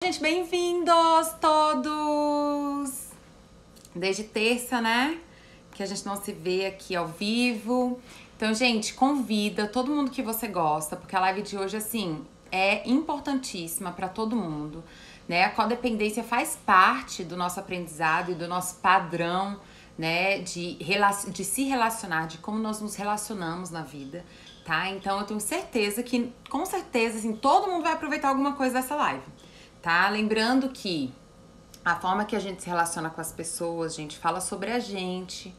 Gente, bem-vindos todos! Desde terça, né? Que a gente não se vê aqui ao vivo. Então, gente, convida todo mundo que você gosta, porque a live de hoje, assim, é importantíssima para todo mundo, né? A codependência faz parte do nosso aprendizado e do nosso padrão, né? De se relacionar, de como nós nos relacionamos na vida, tá? Então, eu tenho certeza que, com certeza, assim, todo mundo vai aproveitar alguma coisa dessa live. Tá? Lembrando que a forma que a gente se relaciona com as pessoas, gente, fala sobre a gente,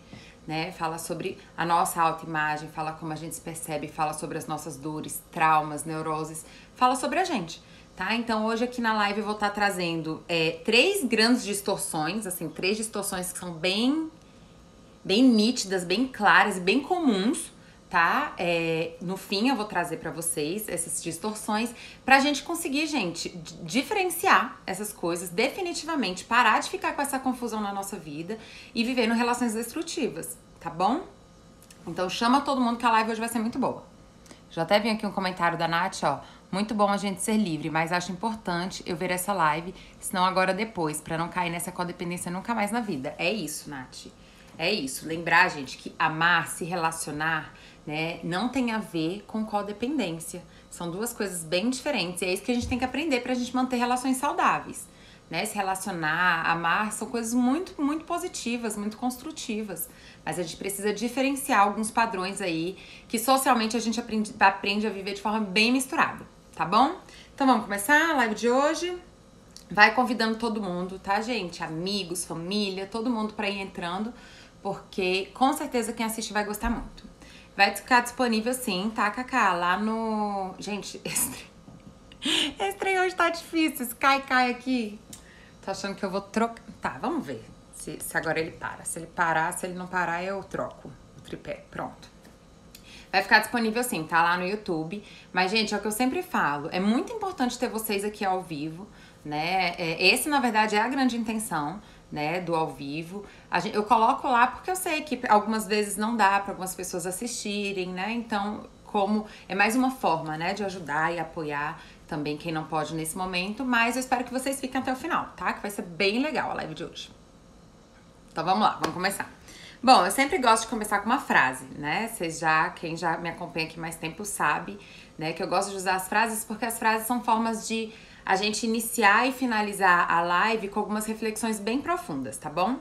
né? Fala sobre a nossa autoimagem, fala como a gente se percebe, fala sobre as nossas dores, traumas, neuroses, fala sobre a gente, tá? Então hoje aqui na live eu vou estar trazendo três grandes distorções, assim, três distorções que são bem nítidas, bem claras e bem comuns, tá? No fim eu vou trazer pra vocês essas distorções pra gente conseguir, gente, diferenciar essas coisas definitivamente, parar de ficar com essa confusão na nossa vida e vivendo relações destrutivas, tá bom? Então chama todo mundo que a live hoje vai ser muito boa. Já até vim aqui um comentário da Nath, ó. Muito bom a gente ser livre, mas acho importante eu ver essa live, senão agora depois, pra não cair nessa codependência nunca mais na vida. É isso, Nath. É isso. Lembrar, gente, que amar, se relacionar, né, não tem a ver com codependência. São duas coisas bem diferentes. E é isso que a gente tem que aprender pra gente manter relações saudáveis, né? Se relacionar, amar, são coisas muito, muito positivas, muito construtivas. Mas a gente precisa diferenciar alguns padrões aí que socialmente a gente aprende a viver de forma bem misturada, tá bom? Então vamos começar a live de hoje. Vai convidando todo mundo, tá, gente? Amigos, família, todo mundo pra ir entrando, porque com certeza quem assiste vai gostar muito. Vai ficar disponível sim, tá, Cacá? Lá no... Gente, esse trem hoje tá difícil. Esse cai aqui. Tô achando que eu vou trocar. Tá, vamos ver se agora ele para. Se ele parar, se ele não parar, eu troco o tripé. Pronto. Vai ficar disponível sim, tá? Lá no YouTube. Mas, gente, é o que eu sempre falo. É muito importante ter vocês aqui ao vivo, né? Esse, na verdade, é a grande intenção, né, do ao vivo. Eu coloco lá porque eu sei que algumas vezes não dá para algumas pessoas assistirem, né? Então, como é mais uma forma, né, de ajudar e apoiar também quem não pode nesse momento, mas eu espero que vocês fiquem até o final, tá? Que vai ser bem legal a live de hoje. Então, vamos lá, vamos começar. Bom, eu sempre gosto de começar com uma frase, né? Quem já me acompanha aqui mais tempo sabe, né, que eu gosto de usar as frases porque as frases são formas de a gente iniciar e finalizar a live com algumas reflexões bem profundas, tá bom?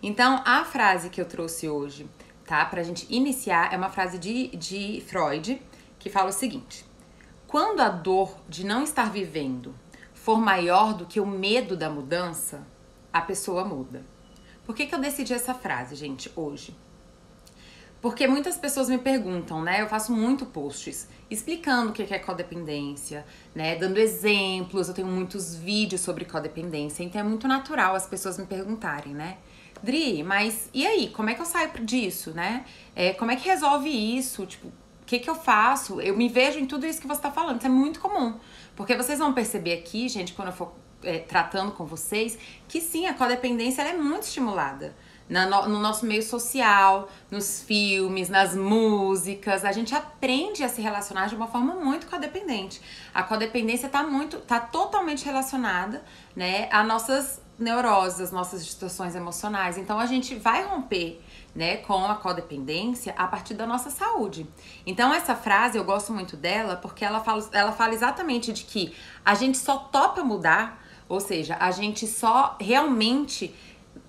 Então, a frase que eu trouxe hoje, tá, pra gente iniciar, é uma frase de Freud, que fala o seguinte: quando a dor de não estar vivendo for maior do que o medo da mudança, a pessoa muda. Por que eu decidi essa frase, gente, hoje? Porque muitas pessoas me perguntam, né? Eu faço muito posts explicando o que é codependência, né? Dando exemplos, eu tenho muitos vídeos sobre codependência, então é muito natural as pessoas me perguntarem, né? Dri, mas e aí? Como é que eu saio disso, né? Como é que resolve isso? Tipo, o que eu faço? Eu me vejo em tudo isso que você tá falando, isso é muito comum. Porque vocês vão perceber aqui, gente, quando eu for tratando com vocês, que sim, a codependência ela é muito estimulada. No nosso meio social, nos filmes, nas músicas, a gente aprende a se relacionar de uma forma muito codependente. A codependência tá totalmente relacionada, né, a nossas neuroses, as nossas distorções emocionais. Então a gente vai romper, né, com a codependência a partir da nossa saúde. Então essa frase eu gosto muito dela porque ela fala exatamente de que a gente só topa mudar, ou seja, a gente só realmente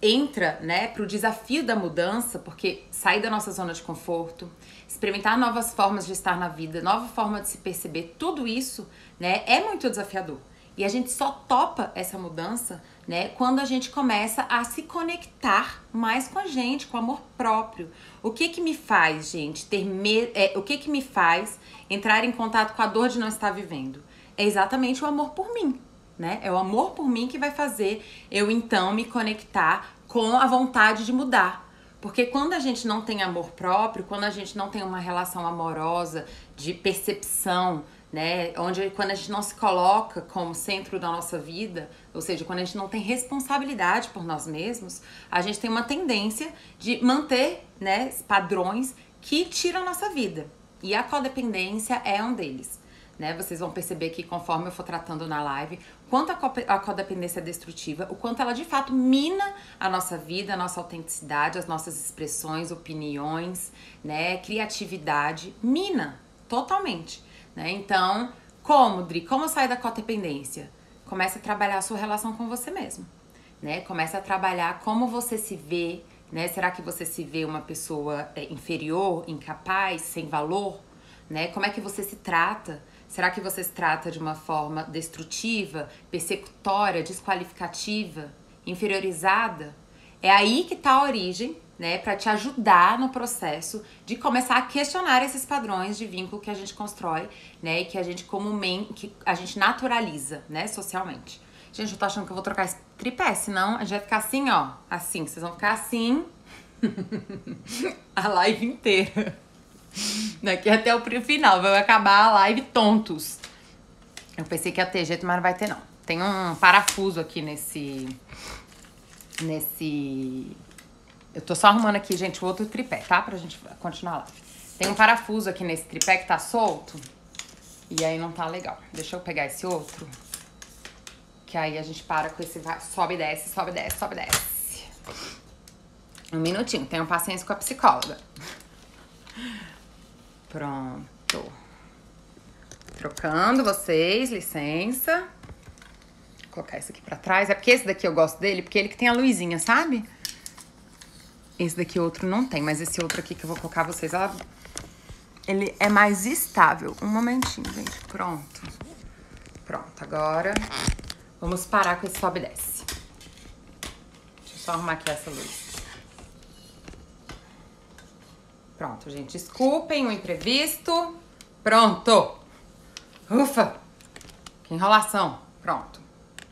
entra, né, pro desafio da mudança, porque sair da nossa zona de conforto, experimentar novas formas de estar na vida, nova forma de se perceber, tudo isso, né, é muito desafiador. E a gente só topa essa mudança, né, quando a gente começa a se conectar mais com a gente, com o amor próprio. O que me faz, gente, ter medo? O que me faz entrar em contato com a dor de não estar vivendo? É exatamente o amor por mim, né? É o amor por mim que vai fazer eu, então, me conectar com a vontade de mudar. Porque quando a gente não tem amor próprio, quando a gente não tem uma relação amorosa, de percepção, né, quando a gente não se coloca como centro da nossa vida, ou seja, quando a gente não tem responsabilidade por nós mesmos, a gente tem uma tendência de manter, né, padrões que tiram a nossa vida. E a codependência é um deles, né? Vocês vão perceber que conforme eu for tratando na live, quanto a codependência é destrutiva, o quanto ela de fato mina a nossa vida, a nossa autenticidade, as nossas expressões, opiniões, né, criatividade, mina totalmente, né? Então, como sair da codependência? Comece a trabalhar a sua relação com você mesmo, né? Comece a trabalhar como você se vê, né? Será que você se vê uma pessoa inferior, incapaz, sem valor, né? Como é que você se trata? Será que você se trata de uma forma destrutiva, persecutória, desqualificativa, inferiorizada? É aí que tá a origem, né, para te ajudar no processo de começar a questionar esses padrões de vínculo que a gente constrói, né, e que a gente que a gente naturaliza, né, socialmente. Gente, eu tô achando que eu vou trocar esse tripé, senão a gente vai ficar assim, ó, assim, vocês vão ficar assim a live inteira. Daqui até o final, vai acabar a live tontos. Eu pensei que ia ter jeito, mas não vai ter não. Tem um parafuso aqui nesse... Eu tô só arrumando aqui, gente, o outro tripé, tá? Pra gente continuar lá. Tem um parafuso aqui nesse tripé que tá solto. E aí não tá legal. Deixa eu pegar esse outro. Que aí a gente para com esse... Sobe e desce, sobe e desce, sobe e desce. Um minutinho, tenham paciência com a psicóloga. Pronto. Trocando vocês, licença. Vou colocar esse aqui pra trás. É porque esse daqui eu gosto dele, porque ele que tem a luzinha, sabe? Esse daqui outro não tem, mas esse outro aqui que eu vou colocar vocês, ele é mais estável. Um momentinho, gente. Pronto. Pronto, agora vamos parar com esse sobe e desce. Deixa eu só arrumar aqui essa luz. Pronto, gente. Desculpem o imprevisto. Pronto. Ufa. Que enrolação. Pronto.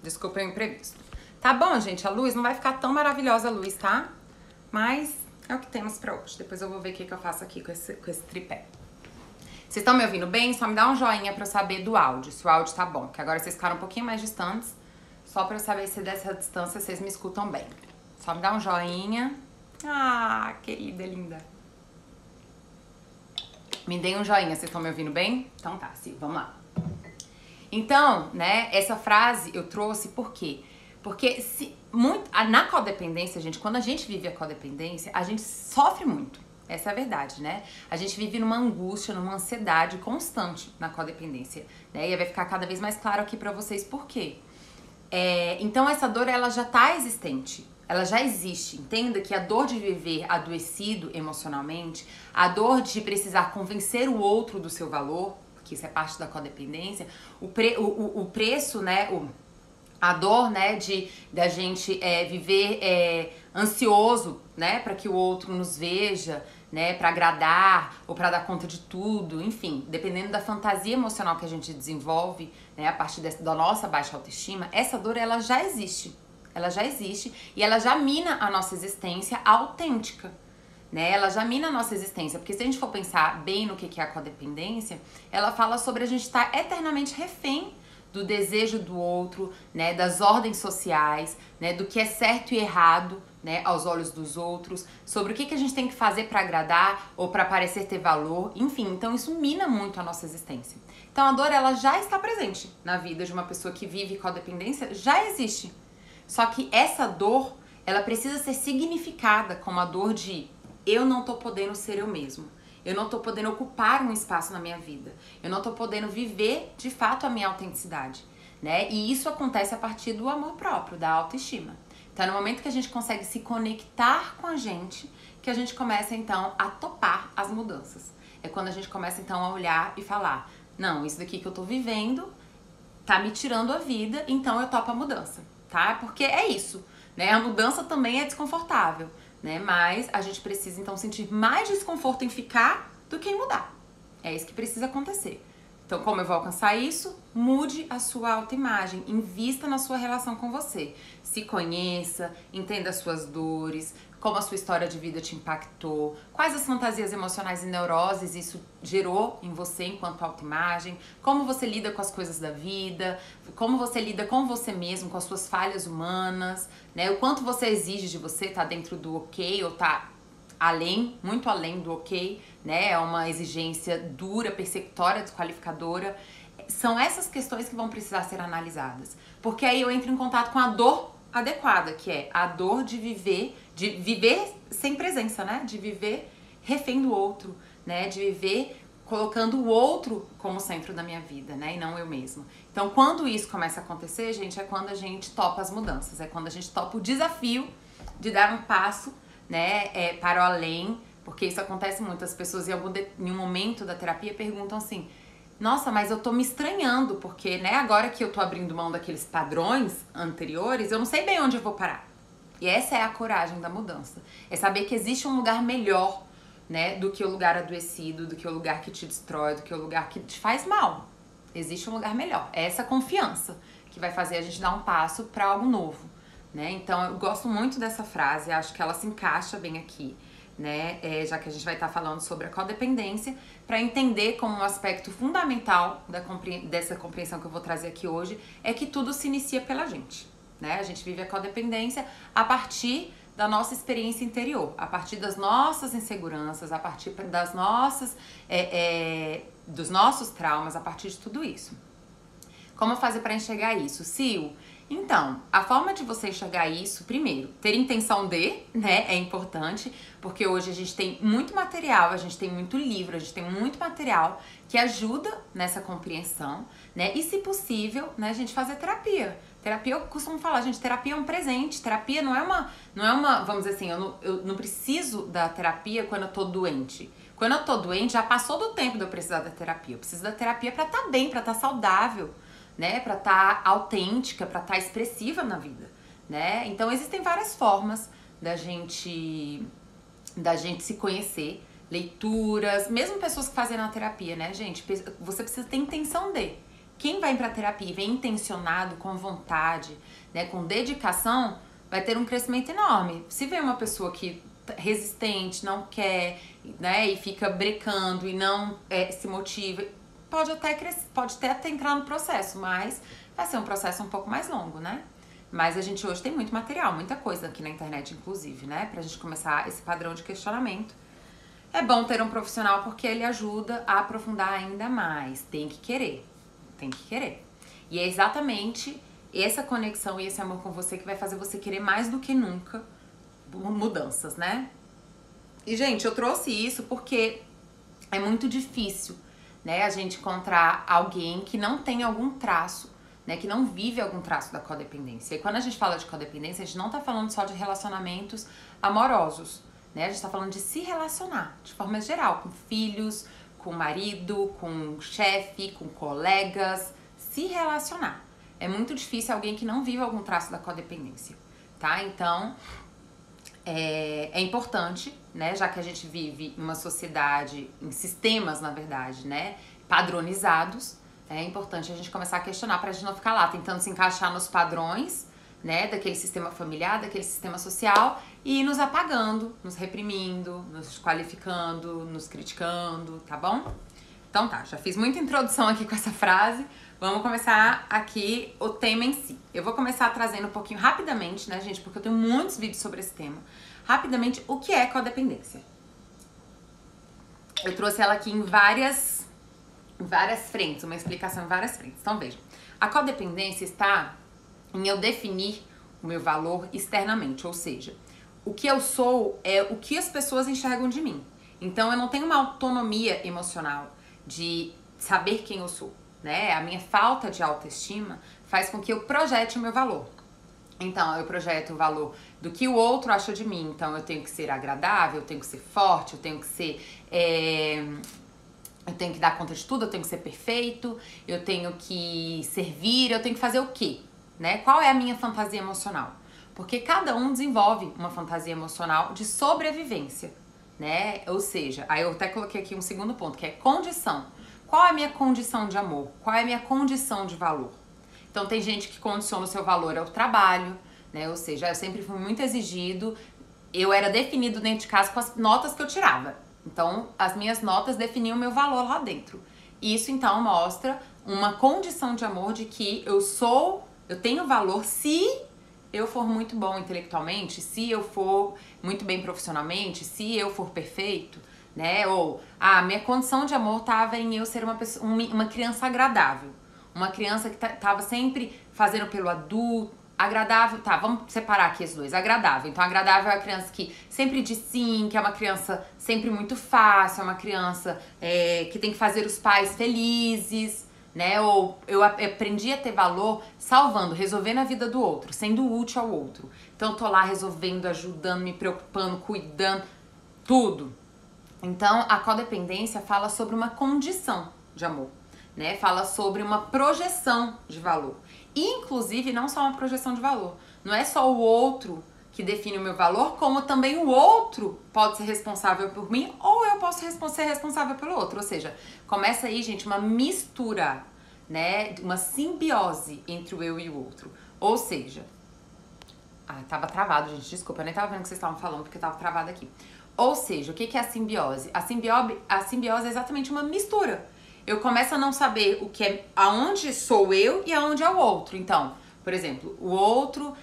Desculpem o imprevisto. Tá bom, gente. A luz não vai ficar tão maravilhosa a luz, tá? Mas é o que temos pra hoje. Depois eu vou ver o que eu faço aqui com esse tripé. Vocês estão me ouvindo bem? Só me dá um joinha pra eu saber do áudio, se o áudio tá bom. Que agora vocês ficaram um pouquinho mais distantes. Só pra eu saber se dessa distância vocês me escutam bem. Só me dá um joinha. Ah, querida, linda. Me deem um joinha, vocês estão me ouvindo bem? Então tá, sim, vamos lá. Então, né, essa frase eu trouxe por quê? Porque na codependência, gente, quando a gente vive a codependência, a gente sofre muito. Essa é a verdade, né? A gente vive numa angústia, numa ansiedade constante na codependência, né? E vai ficar cada vez mais claro aqui pra vocês por quê. Então essa dor, ela já tá existente. Ela já existe. Entenda que a dor de viver adoecido emocionalmente, a dor de precisar convencer o outro do seu valor, porque isso é parte da codependência, o preço, né, a dor, né, da gente viver ansioso, né, para que o outro nos veja, né, para agradar ou para dar conta de tudo, enfim, dependendo da fantasia emocional que a gente desenvolve, né, a partir da nossa baixa autoestima, essa dor, ela já existe. Ela já existe e ela já mina a nossa existência autêntica, né? Ela já mina a nossa existência, porque se a gente for pensar bem no que é a codependência, ela fala sobre a gente estar eternamente refém do desejo do outro, né? Das ordens sociais, né? Do que é certo e errado, né? Aos olhos dos outros, sobre o que a gente tem que fazer para agradar ou para parecer ter valor, enfim. Então isso mina muito a nossa existência. Então a dor, ela já está presente na vida de uma pessoa que vive codependência, já existe. Só que essa dor, ela precisa ser significada como a dor de eu não tô podendo ser eu mesmo. Eu não tô podendo ocupar um espaço na minha vida. Eu não tô podendo viver, de fato, a minha autenticidade, né? E isso acontece a partir do amor próprio, da autoestima. Então, no momento que a gente consegue se conectar com a gente, que a gente começa, então, a topar as mudanças. É quando a gente começa, então, a olhar e falar, não, isso daqui que eu tô vivendo tá me tirando a vida, então eu topo a mudança. Tá? Porque é isso, né? A mudança também é desconfortável, né? Mas a gente precisa, então, sentir mais desconforto em ficar do que em mudar. É isso que precisa acontecer. Então, como eu vou alcançar isso? Mude a sua autoimagem, invista na sua relação com você. Se conheça, entenda as suas dores, como a sua história de vida te impactou, quais as fantasias emocionais e neuroses isso gerou em você enquanto autoimagem, como você lida com as coisas da vida, como você lida com você mesmo, com as suas falhas humanas, né? O quanto você exige de você, tá dentro do ok ou tá além, muito além do ok, né? É uma exigência dura, persecutória, desqualificadora. são essas questões que vão precisar ser analisadas. Porque aí eu entro em contato com a dor adequada, que é a dor de viver sem presença, né? De viver refém do outro, né? De viver colocando o outro como centro da minha vida, né? E não eu mesma. Então, quando isso começa a acontecer, gente, é quando a gente topa as mudanças. É quando a gente topa o desafio de dar um passo, né? Para o além. Porque isso acontece muito. As pessoas em um momento da terapia perguntam assim: nossa, mas eu tô me estranhando, porque, né, agora que eu tô abrindo mão daqueles padrões anteriores, eu não sei bem onde eu vou parar. E essa é a coragem da mudança. É saber que existe um lugar melhor, né, do que o lugar adoecido, do que o lugar que te destrói, do que o lugar que te faz mal. Existe um lugar melhor. É essa confiança que vai fazer a gente dar um passo para algo novo, né? Então, eu gosto muito dessa frase, acho que ela se encaixa bem aqui, né? Já que a gente vai estar falando sobre a codependência, para entender como um aspecto fundamental dessa compreensão que eu vou trazer aqui hoje, é que tudo se inicia pela gente, né? A gente vive a codependência a partir da nossa experiência interior, a partir das nossas inseguranças, a partir das nossas, dos nossos traumas, a partir de tudo isso. Como fazer para enxergar isso? Sil, então, a forma de você enxergar isso, primeiro, ter intenção de, né, é importante, porque hoje a gente tem muito material, a gente tem muito livro, a gente tem muito material que ajuda nessa compreensão, né, e se possível, né, a gente fazer terapia. Terapia, eu costumo falar, gente, terapia é um presente, terapia não é uma, vamos dizer assim, eu não preciso da terapia quando eu tô doente. Quando eu tô doente, já passou do tempo de eu precisar da terapia. Eu preciso da terapia pra estar bem, pra estar saudável, né, pra estar autêntica, pra estar expressiva na vida, né? Então existem várias formas da gente se conhecer, leituras, mesmo pessoas que fazem na terapia, né, gente? Você precisa ter intenção de. Quem vai pra terapia e vem intencionado, com vontade, né, com dedicação, vai ter um crescimento enorme. Se vem uma pessoa que resistente, não quer, né, e fica brecando e não se motiva, pode até entrar no processo, mas vai ser um processo um pouco mais longo, né? Mas a gente hoje tem muito material, muita coisa aqui na internet, inclusive, né? Pra gente começar esse padrão de questionamento. É bom ter um profissional porque ele ajuda a aprofundar ainda mais. Tem que querer. Tem que querer. E é exatamente essa conexão e esse amor com você que vai fazer você querer mais do que nunca mudanças, né? E, gente, eu trouxe isso porque é muito difícil, né, a gente encontrar alguém que não tem algum traço, né, que não vive algum traço da codependência. E quando a gente fala de codependência, a gente não tá falando só de relacionamentos amorosos, né? A gente tá falando de se relacionar, de forma geral, com filhos, com marido, com chefe, com colegas, se relacionar. É muito difícil alguém que não vive algum traço da codependência, tá? Então, é importante, né, já que a gente vive em uma sociedade, em sistemas, na verdade, né, padronizados, é importante a gente começar a questionar pra gente não ficar lá tentando se encaixar nos padrões, né, daquele sistema familiar, daquele sistema social e ir nos apagando, nos reprimindo, nos desqualificando, nos criticando, tá bom? Então tá, já fiz muita introdução aqui com essa frase, vamos começar aqui o tema em si. Eu vou começar trazendo um pouquinho rapidamente, né, gente, porque eu tenho muitos vídeos sobre esse tema. Rapidamente, o que é codependência? Eu trouxe ela aqui em várias frentes, uma explicação em várias frentes. Então veja, a codependência está em eu definir o meu valor externamente, ou seja, o que eu sou é o que as pessoas enxergam de mim. Então eu não tenho uma autonomia emocional de saber quem eu sou, né? A minha falta de autoestima faz com que eu projete o meu valor. Então eu projeto o valor do que o outro acha de mim. Então eu tenho que ser agradável, eu tenho que ser forte, eu tenho que ser... eu tenho que dar conta de tudo, eu tenho que ser perfeito, eu tenho que servir, eu tenho que fazer o quê? Né? Qual é a minha fantasia emocional? Porque cada um desenvolve uma fantasia emocional de sobrevivência, né? Ou seja, aí eu até coloquei aqui um segundo ponto, que é condição. Qual é a minha condição de amor? Qual é a minha condição de valor? Então tem gente que condiciona o seu valor ao trabalho, né? Ou seja, eu sempre fui muito exigido, eu era definido dentro de casa com as notas que eu tirava. Então as minhas notas definiam o meu valor lá dentro. Isso então mostra uma condição de amor de que eu tenho valor se eu for muito bom intelectualmente, se eu for muito bem profissionalmente, se eu for perfeito, né? Ou minha condição de amor estava em eu ser uma criança agradável. Uma criança que tava sempre fazendo pelo adulto. Agradável, tá, vamos separar aqui esses dois. Agradável. Então, agradável é a criança que sempre diz sim, que é uma criança sempre muito fácil, é uma criança que tem que fazer os pais felizes, né? Ou eu aprendi a ter valor salvando, resolvendo a vida do outro, sendo útil ao outro. Então, eu tô lá resolvendo, ajudando, me preocupando, cuidando, tudo. Então, a codependência fala sobre uma condição de amor, né? Fala sobre uma projeção de valor. Inclusive, não só uma projeção de valor. Não é só o outro que define o meu valor, como também o outro pode ser responsável por mim ou eu posso ser responsável pelo outro. Ou seja, começa aí, gente, uma mistura, né? Uma simbiose entre o eu e o outro. Ou seja... tava travado, gente. Desculpa, eu nem tava vendo o que vocês estavam falando porque tava travado aqui. Ou seja, o que é a simbiose? A simbiose é exatamente uma mistura. Eu começo a não saber o que é, aonde sou eu e aonde é o outro. Então, por exemplo, o outro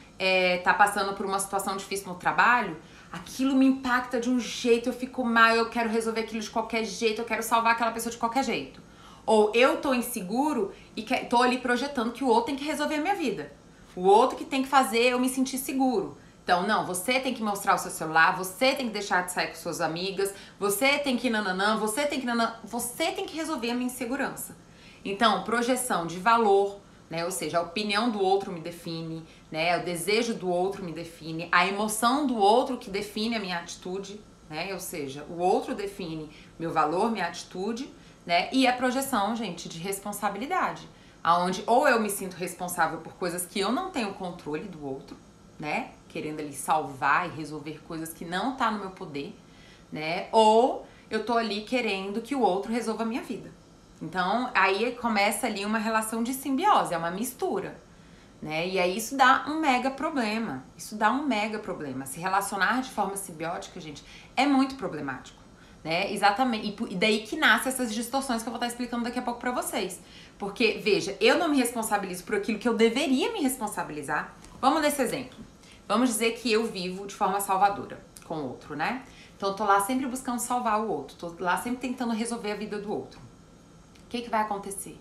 tá passando por uma situação difícil no trabalho, aquilo me impacta de um jeito, eu fico mal, eu quero resolver aquilo de qualquer jeito, eu quero salvar aquela pessoa de qualquer jeito. Ou eu tô inseguro e tô ali projetando que o outro tem que resolver a minha vida. O outro que tem que fazer eu me sentir seguro. Então, não, você tem que mostrar o seu celular, você tem que deixar de sair com suas amigas, você tem que nananã, você tem que resolver a minha insegurança. Então, projeção de valor, né? Ou seja, a opinião do outro me define, né? O desejo do outro me define, a emoção do outro que define a minha atitude, né? Ou seja, o outro define meu valor, minha atitude, né? E a projeção, gente, de responsabilidade, aonde ou eu me sinto responsável por coisas que eu não tenho controle do outro, né? Querendo ali salvar e resolver coisas que não tá no meu poder, né? Ou eu tô ali querendo que o outro resolva a minha vida. Então, aí começa ali uma relação de simbiose, é uma mistura, né? E aí isso dá um mega problema. Isso dá um mega problema. Se relacionar de forma simbiótica, gente, é muito problemático, né? Exatamente. E daí que nascem essas distorções que eu vou estar explicando daqui a pouco pra vocês. Porque, veja, eu não me responsabilizo por aquilo que eu deveria me responsabilizar. Vamos nesse exemplo. Vamos dizer que eu vivo de forma salvadora com o outro, né? Então, eu tô lá sempre buscando salvar o outro. Tô lá sempre tentando resolver a vida do outro. O que vai acontecer?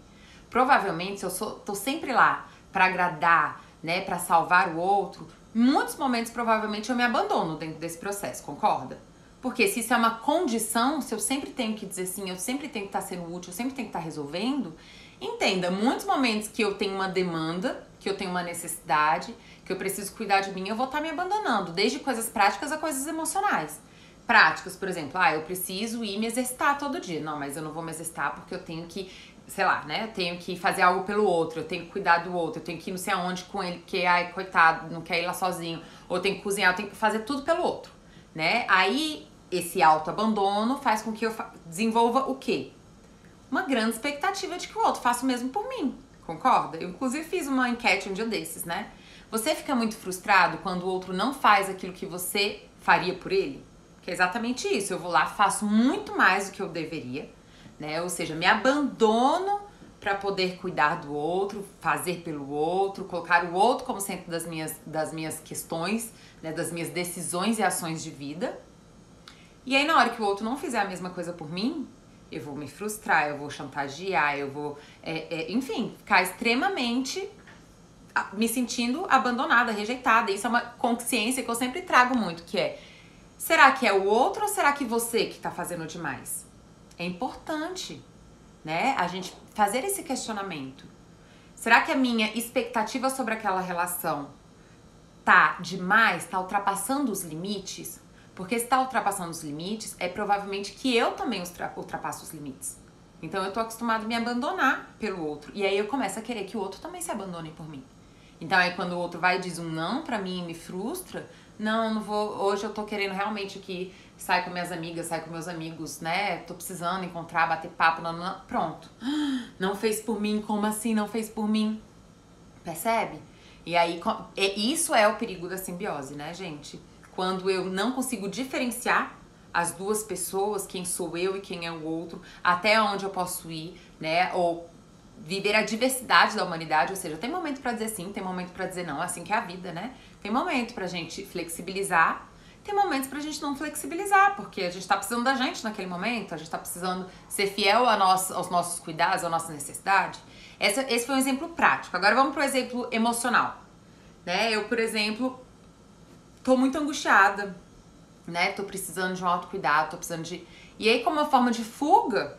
Provavelmente, se eu tô sempre lá pra agradar, né? Pra salvar o outro, muitos momentos, provavelmente, eu me abandono dentro desse processo, concorda? Porque se isso é uma condição, se eu sempre tenho que dizer sim, eu sempre tenho que estar sendo útil, eu sempre tenho que estar resolvendo, entenda, muitos momentos que eu tenho uma demanda, que eu tenho uma necessidade, que eu preciso cuidar de mim, eu vou estar me abandonando, desde coisas práticas a coisas emocionais. Práticas, por exemplo, eu preciso ir me exercitar todo dia. Não, mas eu não vou me exercitar porque eu tenho que, sei lá, né? Eu tenho que fazer algo pelo outro, eu tenho que cuidar do outro, eu tenho que ir não sei aonde com ele, porque, coitado, não quer ir lá sozinho. Ou eu tenho que cozinhar, eu tenho que fazer tudo pelo outro, né? Aí, esse autoabandono faz com que eu desenvolva o quê? Uma grande expectativa de que o outro faça o mesmo por mim, concorda? Eu, inclusive, fiz uma enquete um dia desses, né? Você fica muito frustrado quando o outro não faz aquilo que você faria por ele? Que é exatamente isso. Eu vou lá, faço muito mais do que eu deveria, né? Ou seja, me abandono para poder cuidar do outro, fazer pelo outro, colocar o outro como centro das minhas questões, né? Das minhas decisões e ações de vida. E aí, na hora que o outro não fizer a mesma coisa por mim, eu vou me frustrar, eu vou chantagear, eu vou, enfim, ficar extremamente me sentindo abandonada, rejeitada. Isso é uma consciência que eu sempre trago muito, que é, será que é o outro ou será que você que tá fazendo demais? É importante, né, a gente fazer esse questionamento. Será que a minha expectativa sobre aquela relação tá demais, tá ultrapassando os limites? Porque se tá ultrapassando os limites, é provavelmente que eu também ultrapasso os limites. Então eu tô acostumado a me abandonar pelo outro. E aí eu começo a querer que o outro também se abandone por mim. Então aí quando o outro vai e diz um não pra mim e me frustra, não vou, hoje eu tô querendo realmente que saia com minhas amigas, saia com meus amigos, né? Tô precisando encontrar, bater papo, não, pronto. Não fez por mim, como assim não fez por mim? Percebe? E aí, isso é o perigo da simbiose, né, gente? Quando eu não consigo diferenciar as duas pessoas, quem sou eu e quem é o outro, até onde eu posso ir, né? Ou viver a diversidade da humanidade, ou seja, tem momento pra dizer sim, tem momento pra dizer não, assim que é a vida, né? Tem momento pra gente flexibilizar, tem momentos pra gente não flexibilizar, porque a gente tá precisando da gente naquele momento, a gente tá precisando ser fiel aos nossos cuidados, à nossa necessidade. Esse foi um exemplo prático. Agora vamos pro exemplo emocional, né? Eu, por exemplo, tô muito angustiada, né? Tô precisando de um autocuidado, tô precisando de... E aí, como uma forma de fuga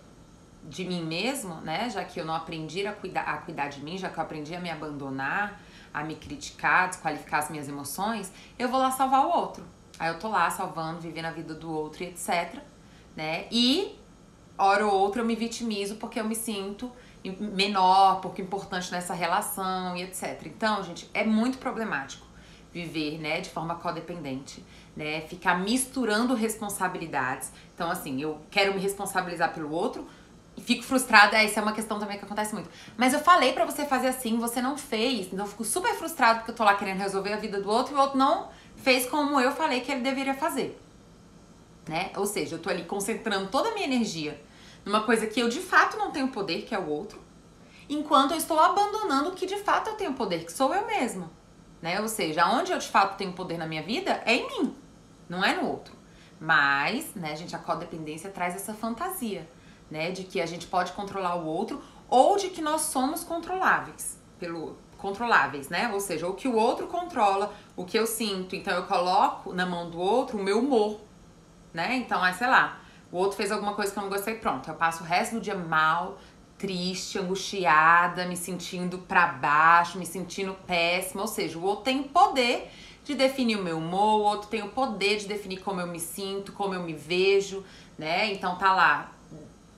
de mim mesmo, né? Já que eu não aprendi a cuidar de mim, já que eu aprendi a me abandonar, a me criticar, desqualificar as minhas emoções, eu vou lá salvar o outro. Aí eu tô lá salvando, vivendo a vida do outro e etc, né? E, hora ou outra, eu me vitimizo porque eu me sinto menor, pouco importante nessa relação e etc. Então, gente, é muito problemático viver, né, de forma codependente, né? Ficar misturando responsabilidades. Então, assim, eu quero me responsabilizar pelo outro, e fico frustrada, essa é uma questão também que acontece muito. Mas eu falei pra você fazer assim, você não fez. Então eu fico super frustrada porque eu tô lá querendo resolver a vida do outro e o outro não fez como eu falei que ele deveria fazer, né? Ou seja, eu tô ali concentrando toda a minha energia numa coisa que eu de fato não tenho poder, que é o outro, enquanto eu estou abandonando o que de fato eu tenho poder, que sou eu mesma, né? Ou seja, onde eu de fato tenho poder na minha vida é em mim, não é no outro. Mas, né, gente, a codependência traz essa fantasia, né, de que a gente pode controlar o outro ou de que nós somos controláveis, né? Ou seja, o que o outro controla, o que eu sinto. Então eu coloco na mão do outro o meu humor, né? Então, sei lá, o outro fez alguma coisa que eu não gostei, pronto, eu passo o resto do dia mal, triste, angustiada, me sentindo pra baixo, me sentindo péssima. Ou seja, o outro tem o poder de definir o meu humor, o outro tem o poder de definir como eu me sinto, como eu me vejo, né? Então tá lá,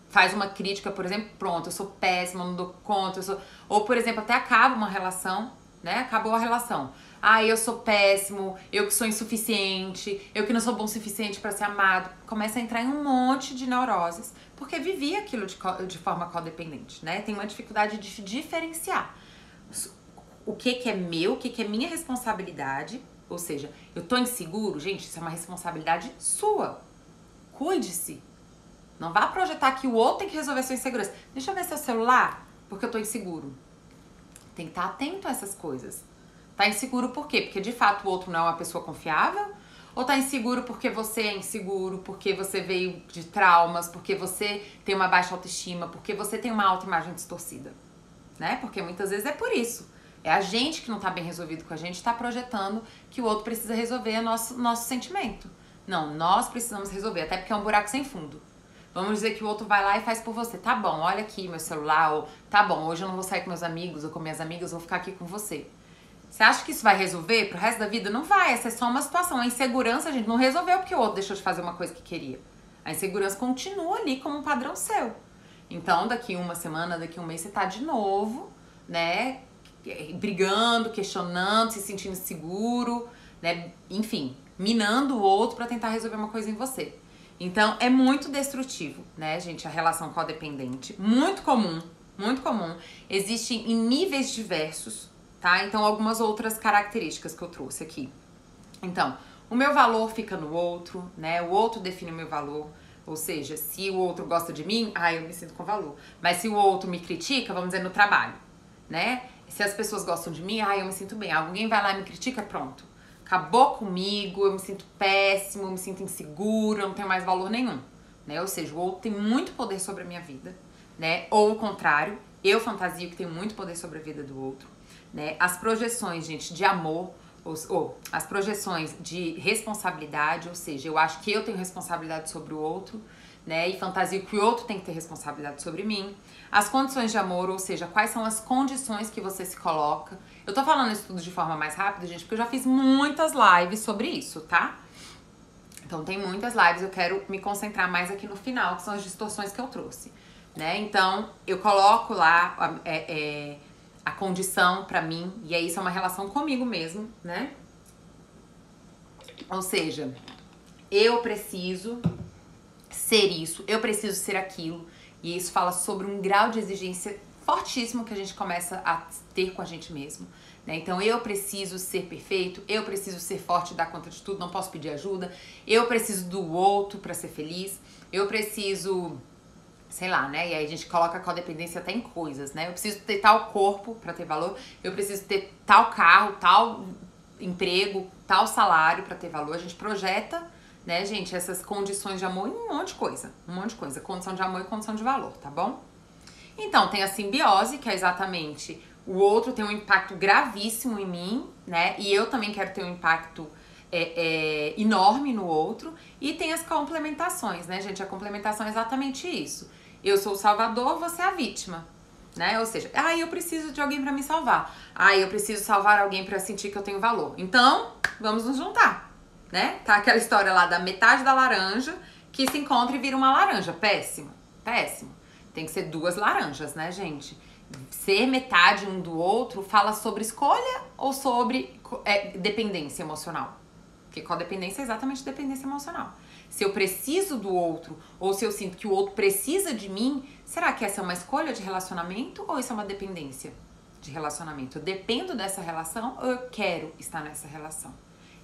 faz uma crítica, por exemplo, pronto, eu sou péssima, não dou conta, eu sou... Ou, por exemplo, até acaba uma relação, né? Acabou a relação. Ah, eu sou péssimo, eu que sou insuficiente, eu que não sou bom o suficiente pra ser amado. Começa a entrar em um monte de neuroses, porque vivi aquilo de forma codependente, né? Tem uma dificuldade de diferenciar o que é meu, o que é minha responsabilidade. Ou seja, eu tô inseguro, gente, isso é uma responsabilidade sua. Cuide-se. Não vá projetar que o outro tem que resolver sua insegurança. Deixa eu ver seu celular, porque eu tô inseguro. Tem que estar atento a essas coisas. Tá inseguro por quê? Porque de fato o outro não é uma pessoa confiável? Ou tá inseguro porque você é inseguro, porque você veio de traumas, porque você tem uma baixa autoestima, porque você tem uma autoimagem distorcida, né? Porque muitas vezes é por isso. É a gente que não tá bem resolvido com a gente, tá projetando que o outro precisa resolver nosso sentimento. Não, nós precisamos resolver, até porque é um buraco sem fundo. Vamos dizer que o outro vai lá e faz por você. Tá bom, olha aqui meu celular. Ou tá bom, hoje eu não vou sair com meus amigos ou com minhas amigas, vou ficar aqui com você. Você acha que isso vai resolver pro resto da vida? Não vai, essa é só uma situação. A insegurança, a gente não resolveu porque o outro deixou de fazer uma coisa que queria. A insegurança continua ali como um padrão seu. Então, daqui uma semana, daqui um mês, você tá de novo, né? Brigando, questionando, se sentindo seguro, né? Enfim, minando o outro pra tentar resolver uma coisa em você. Então, é muito destrutivo, né, gente, a relação codependente. Muito comum, muito comum. Existem em níveis diversos, tá? Então, algumas outras características que eu trouxe aqui. Então, o meu valor fica no outro, né? O outro define o meu valor. Ou seja, se o outro gosta de mim, eu me sinto com valor. Mas se o outro me critica, vamos dizer, no trabalho, né? Se as pessoas gostam de mim, eu me sinto bem. Alguém vai lá e me critica, pronto. Acabou comigo, eu me sinto péssimo, eu me sinto inseguro, eu não tenho mais valor nenhum, né? Ou seja, o outro tem muito poder sobre a minha vida, né? Ou o contrário, eu fantasio que tenho muito poder sobre a vida do outro, né? As projeções, gente, de amor, ou as projeções de responsabilidade, ou seja, eu acho que eu tenho responsabilidade sobre o outro, né? E fantasio que o outro tem que ter responsabilidade sobre mim. As condições de amor, ou seja, quais são as condições que você se coloca. Eu tô falando isso tudo de forma mais rápida, gente, porque eu já fiz muitas lives sobre isso, tá? Então tem muitas lives, eu quero me concentrar mais aqui no final, que são as distorções que eu trouxe, né? Então, eu coloco lá a condição pra mim, e aí isso é uma relação comigo mesmo, né? Ou seja, eu preciso ser isso, eu preciso ser aquilo, e isso fala sobre um grau de exigência fortíssimo que a gente começa a ter com a gente mesmo, né? Então eu preciso ser perfeito, eu preciso ser forte e dar conta de tudo, não posso pedir ajuda, eu preciso do outro pra ser feliz, eu preciso, sei lá, né? E aí a gente coloca a codependência até em coisas, né? Eu preciso ter tal corpo pra ter valor, eu preciso ter tal carro, tal emprego, tal salário pra ter valor. A gente projeta, né, gente, essas condições de amor em um monte de coisa, condição de amor e condição de valor, tá bom? Então, tem a simbiose, que é exatamente o outro tem um impacto gravíssimo em mim, né? E eu também quero ter um impacto enorme no outro. E tem as complementações, né, gente? A complementação é exatamente isso. Eu sou o salvador, você é a vítima, né? Ou seja, eu preciso de alguém pra me salvar. Eu preciso salvar alguém pra sentir que eu tenho valor. Então, vamos nos juntar, né? Tá aquela história lá da metade da laranja que se encontra e vira uma laranja. Péssimo, péssimo. Tem que ser duas laranjas, né, gente? Ser metade um do outro fala sobre escolha ou sobre dependência emocional? Porque codependência é exatamente dependência emocional. Se eu preciso do outro ou se eu sinto que o outro precisa de mim, será que essa é uma escolha de relacionamento ou isso é uma dependência de relacionamento? Eu dependo dessa relação ou eu quero estar nessa relação?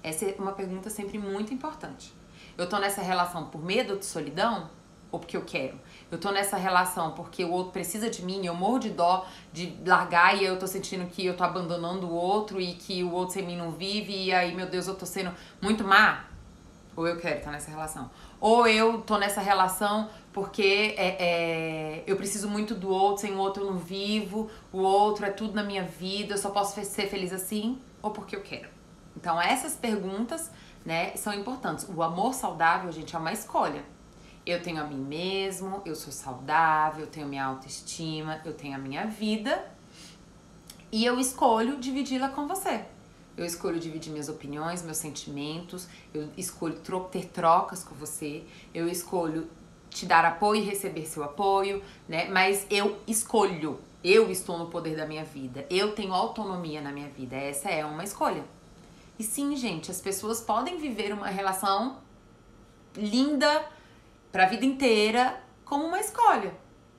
Essa é uma pergunta sempre muito importante. Eu tô nessa relação por medo de solidão ou porque eu quero? Eu tô nessa relação porque o outro precisa de mim, eu morro de dó de largar e eu tô sentindo que eu tô abandonando o outro e que o outro sem mim não vive e aí, meu Deus, eu tô sendo muito má? Ou eu quero estar nessa relação? Ou eu tô nessa relação porque eu preciso muito do outro, sem o outro eu não vivo, o outro é tudo na minha vida, eu só posso ser feliz assim? Ou porque eu quero? Então essas perguntas, né, são importantes. O amor saudável, gente, é uma escolha. Eu tenho a mim mesmo, eu sou saudável, eu tenho minha autoestima, eu tenho a minha vida e eu escolho dividi-la com você. Eu escolho dividir minhas opiniões, meus sentimentos, eu escolho ter trocas com você, eu escolho te dar apoio e receber seu apoio, né? Mas eu escolho, eu estou no poder da minha vida, eu tenho autonomia na minha vida, essa é uma escolha. E sim, gente, as pessoas podem viver uma relação linda pra vida inteira como uma escolha.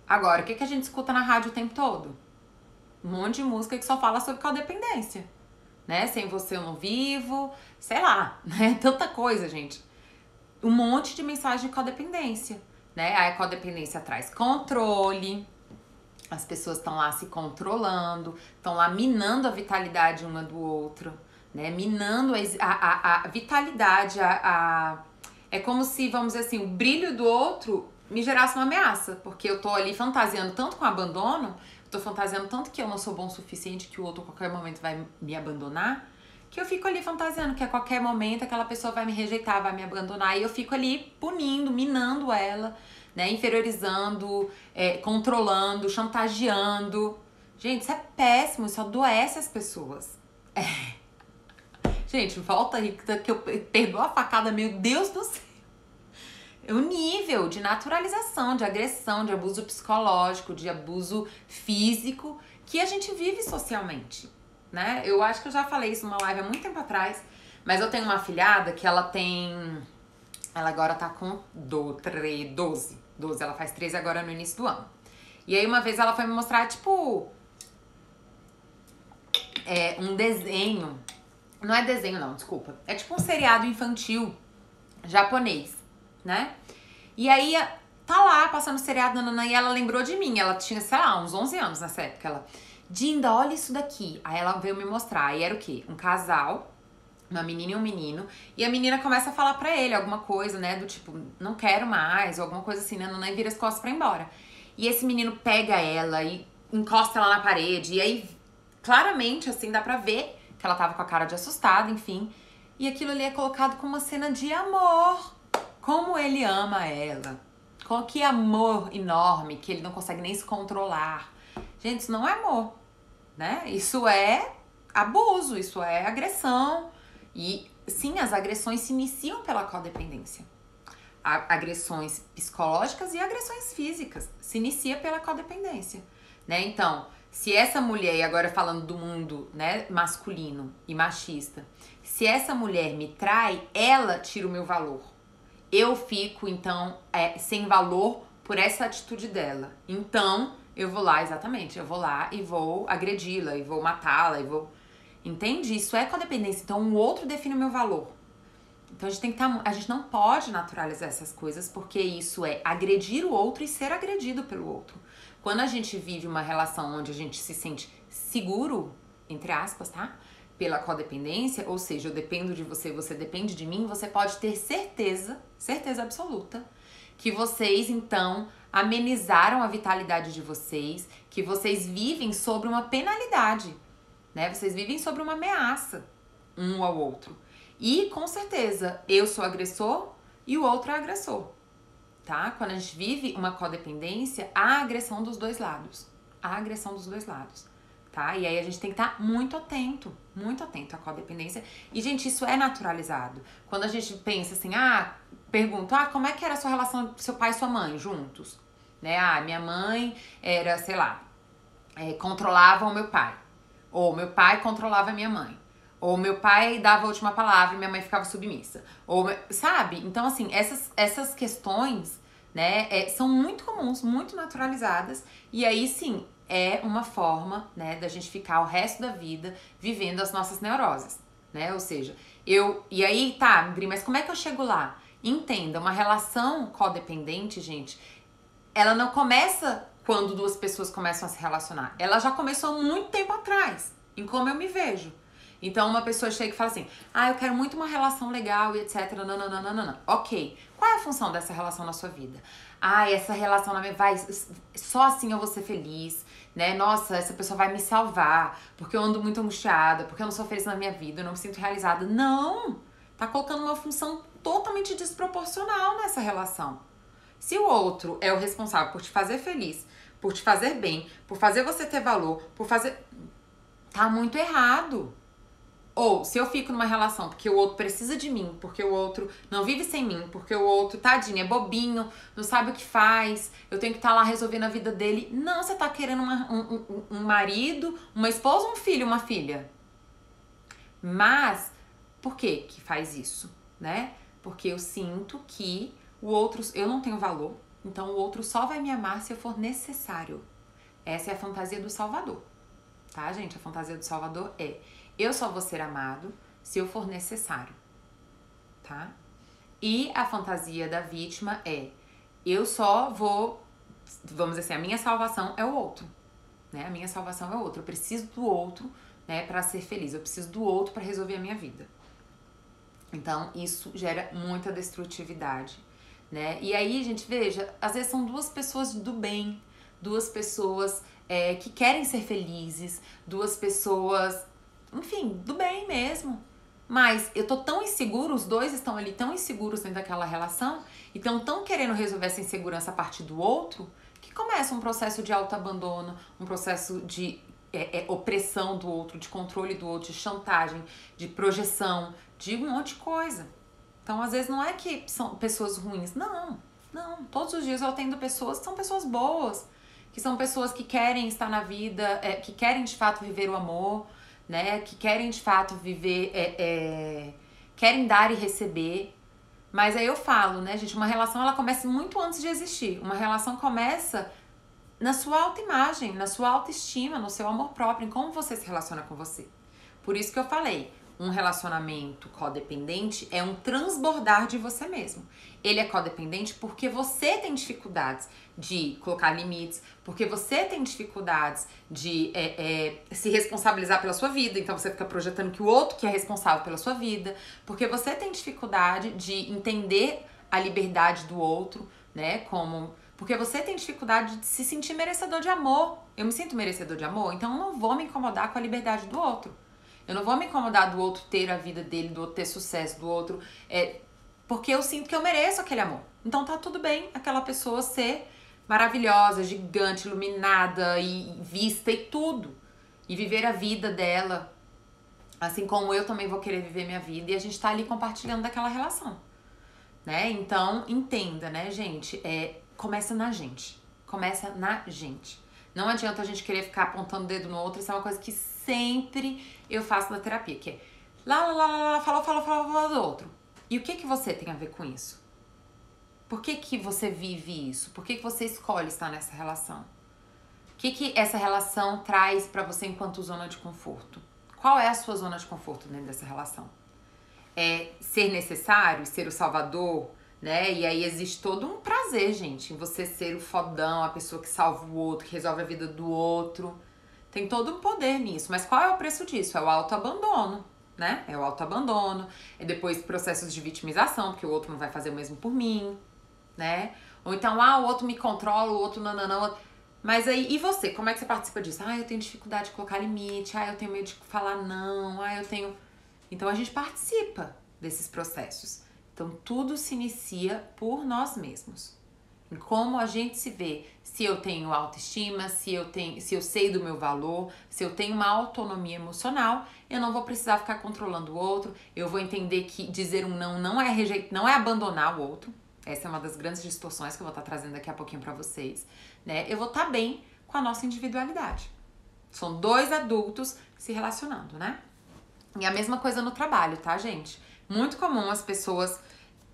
Agora, o que a gente escuta na rádio o tempo todo? Um monte de música que só fala sobre codependência, né? Sem você eu não vivo, sei lá, né? Tanta coisa, gente. Um monte de mensagem de codependência, né? A codependência traz controle, as pessoas estão lá se controlando, estão lá minando a vitalidade uma do outro, né? Minando a vitalidade, é como se, vamos dizer assim, o brilho do outro me gerasse uma ameaça, porque eu tô ali fantasiando tanto com abandono, tô fantasiando tanto que eu não sou bom o suficiente, que o outro a qualquer momento vai me abandonar, que eu fico ali fantasiando que a qualquer momento aquela pessoa vai me rejeitar, vai me abandonar, e eu fico ali punindo, minando ela, né, inferiorizando, controlando, chantageando. Gente, isso é péssimo, isso adoece as pessoas. Gente, volta aí que eu perdoo a facada, meu Deus do céu. O nível de naturalização, de agressão, de abuso psicológico, de abuso físico que a gente vive socialmente, né? Eu acho que eu já falei isso numa live há muito tempo atrás, mas eu tenho uma afilhada que ela agora tá com 12, ela faz 13 agora no início do ano. E aí uma vez ela foi me mostrar, tipo, um desenho. Não é desenho não, desculpa. É tipo um seriado infantil japonês, né? E aí tá lá passando seriado, e ela lembrou de mim. Ela tinha, sei lá, uns 11 anos nessa época. Ela, Dinda, olha isso daqui. Aí ela veio me mostrar. Aí era o quê? Um casal, uma menina e um menino. E a menina começa a falar pra ele alguma coisa, né? Do tipo, não quero mais, ou alguma coisa assim, né? E vira as costas pra ir embora. E esse menino pega ela e encosta ela na parede. E aí, claramente, assim, dá pra ver que ela tava com a cara de assustada, enfim. E aquilo ali é colocado como uma cena de amor. Como ele ama ela. Com que amor enorme, que ele não consegue nem se controlar. Gente, isso não é amor, né? Isso é abuso, isso é agressão. E, sim, as agressões se iniciam pela codependência. Agressões psicológicas e agressões físicas. Se inicia pela codependência, né? Então, se essa mulher, e agora falando do mundo, né, masculino e machista, se essa mulher me trai, ela tira o meu valor. Eu fico, então, sem valor por essa atitude dela. Então, eu vou lá, exatamente, eu vou lá e vou agredi-la, e vou matá-la, e vou... Entende? Isso é codependência. Então, o outro define o meu valor. Então, a gente não pode naturalizar essas coisas, porque isso é agredir o outro e ser agredido pelo outro. Quando a gente vive uma relação onde a gente se sente seguro, entre aspas, tá? Pela codependência, ou seja, eu dependo de você, você depende de mim, você pode ter certeza absoluta, que vocês, então, amenizaram a vitalidade de vocês, que vocês vivem sobre uma penalidade, né? Vocês vivem sobre uma ameaça um ao outro. E, com certeza, eu sou agressor e o outro é agressor, tá? Quando a gente vive uma codependência, há agressão dos dois lados. Há agressão dos dois lados, tá? E aí a gente tem que estar muito atento à codependência. E, gente, isso é naturalizado. Quando a gente pensa assim, pergunta, como é que era a sua relação com seu pai e sua mãe juntos? Né? Minha mãe era, sei lá, controlava o meu pai. Ou meu pai controlava a minha mãe. Ou meu pai dava a última palavra e minha mãe ficava submissa. Sabe? Então, assim, essas questões, né, são muito comuns, muito naturalizadas. E aí, sim, é uma forma, né, da gente ficar o resto da vida vivendo as nossas neuroses, né? Ou seja, E aí, tá, Bri, mas como é que eu chego lá? Entenda, uma relação codependente, gente, ela não começa quando duas pessoas começam a se relacionar. Ela já começou muito tempo atrás, em como eu me vejo. Então, uma pessoa chega e fala assim, eu quero muito uma relação legal e etc. Não. Ok, qual é a função dessa relação na sua vida? Essa relação só assim eu vou ser feliz, né? Nossa, essa pessoa vai me salvar, porque eu ando muito angustiada, porque eu não sou feliz na minha vida, eu não me sinto realizada. Não! Tá colocando uma função totalmente desproporcional nessa relação. Se o outro é o responsável por te fazer feliz, por te fazer bem, por fazer você ter valor, tá muito errado. Ou, se eu fico numa relação porque o outro precisa de mim, porque o outro não vive sem mim, porque o outro, tadinho, é bobinho, não sabe o que faz, eu tenho que estar lá resolvendo a vida dele. Não, você tá querendo um marido, uma esposa, um filho, uma filha. Mas, por que que faz isso, né? Porque eu sinto que o outro, eu não tenho valor, então o outro só vai me amar se eu for necessário. Essa é a fantasia do Salvador, tá, gente? A fantasia do Salvador eu só vou ser amado se eu for necessário, tá? E a fantasia da vítima eu só vou, vamos dizer assim, a minha salvação é o outro, né? A minha salvação é o outro. Eu preciso do outro, né, pra ser feliz. Eu preciso do outro pra resolver a minha vida. Então, isso gera muita destrutividade, né? E aí, gente, veja, às vezes são duas pessoas do bem, duas pessoas que querem ser felizes, duas pessoas, enfim, do bem mesmo. Mas eu tô tão inseguro, os dois estão ali tão inseguros dentro daquela relação e tão querendo resolver essa insegurança a partir do outro, que começa um processo de autoabandono, um processo de opressão do outro, de controle do outro, de chantagem, de projeção, de um monte de coisa. Então, às vezes, não é que são pessoas ruins. Não. Todos os dias eu atendo pessoas que são pessoas boas, que são pessoas que querem estar na vida, que querem, de fato, viver o amor, né? Que querem, de fato, viver... querem dar e receber. Mas aí eu falo, né, gente? Uma relação, ela começa muito antes de existir. Uma relação começa na sua autoimagem, na sua autoestima, no seu amor próprio, em como você se relaciona com você. Por isso que eu falei, um relacionamento codependente é um transbordar de você mesmo. Ele é codependente porque você tem dificuldades de colocar limites, porque você tem dificuldades de se responsabilizar pela sua vida, então você fica projetando que o outro que é responsável pela sua vida, porque você tem dificuldade de entender a liberdade do outro, né, porque você tem dificuldade de se sentir merecedor de amor. Eu me sinto merecedor de amor, então eu não vou me incomodar com a liberdade do outro. Eu não vou me incomodar do outro ter a vida dele, do outro ter sucesso, do outro... porque eu sinto que eu mereço aquele amor. Então tá tudo bem aquela pessoa ser maravilhosa, gigante, iluminada e vista e tudo. E viver a vida dela, assim como eu também vou querer viver minha vida. E a gente tá ali compartilhando daquela relação, né? Então, entenda, né, gente? Começa na gente. Começa na gente. Não adianta a gente querer ficar apontando o dedo no outro. Isso é uma coisa que sempre eu faço na terapia, que é falou do outro. E o que você tem a ver com isso? Por que você vive isso? Por que você escolhe estar nessa relação? O que essa relação traz pra você enquanto zona de conforto? Qual é a sua zona de conforto dentro dessa relação? É ser necessário, ser o salvador, né? E aí existe todo um prazer, gente, em você ser o fodão, a pessoa que salva o outro, que resolve a vida do outro. Tem todo um poder nisso. Mas qual é o preço disso? É o autoabandono, né? É o autoabandono. É depois processos de vitimização, porque o outro não vai fazer o mesmo por mim, né? Ou então, o outro me controla, o outro não. Mas aí, e você? Como é que você participa disso? Eu tenho dificuldade de colocar limite, eu tenho medo de falar não, eu tenho... Então, a gente participa desses processos. Então, tudo se inicia por nós mesmos. Em como a gente se vê, se eu tenho autoestima, se eu sei do meu valor, se eu tenho uma autonomia emocional, eu não vou precisar ficar controlando o outro, eu vou entender que dizer um não é não é abandonar o outro. Essa é uma das grandes distorções que eu vou estar trazendo daqui a pouquinho pra vocês, né? Eu vou estar bem com a nossa individualidade. São dois adultos se relacionando, né? E a mesma coisa no trabalho, tá, gente? Muito comum as pessoas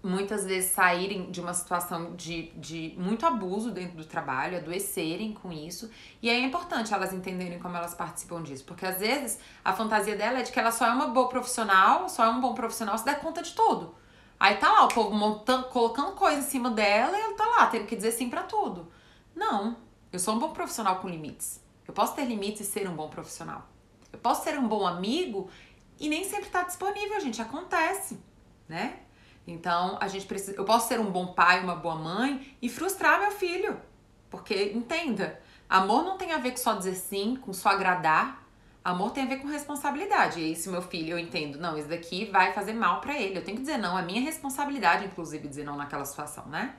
muitas vezes saírem de uma situação de muito abuso dentro do trabalho, adoecerem com isso. E aí é importante elas entenderem como elas participam disso. Porque às vezes a fantasia dela é de que ela só é uma boa profissional, só é um bom profissional se der conta de tudo. Aí tá lá o povo colocando coisa em cima dela e ela tá lá tendo que dizer sim pra tudo. Não, eu sou um bom profissional com limites. Eu posso ter limites e ser um bom profissional. Eu posso ser um bom amigo e nem sempre tá disponível, gente. Acontece, né? Então, eu posso ser um bom pai, uma boa mãe e frustrar meu filho. Porque, entenda, amor não tem a ver com só dizer sim, com só agradar. Amor tem a ver com responsabilidade. E aí, se meu filho, eu entendo, não, isso daqui vai fazer mal pra ele. Eu tenho que dizer não, é minha responsabilidade, inclusive, dizer não naquela situação, né?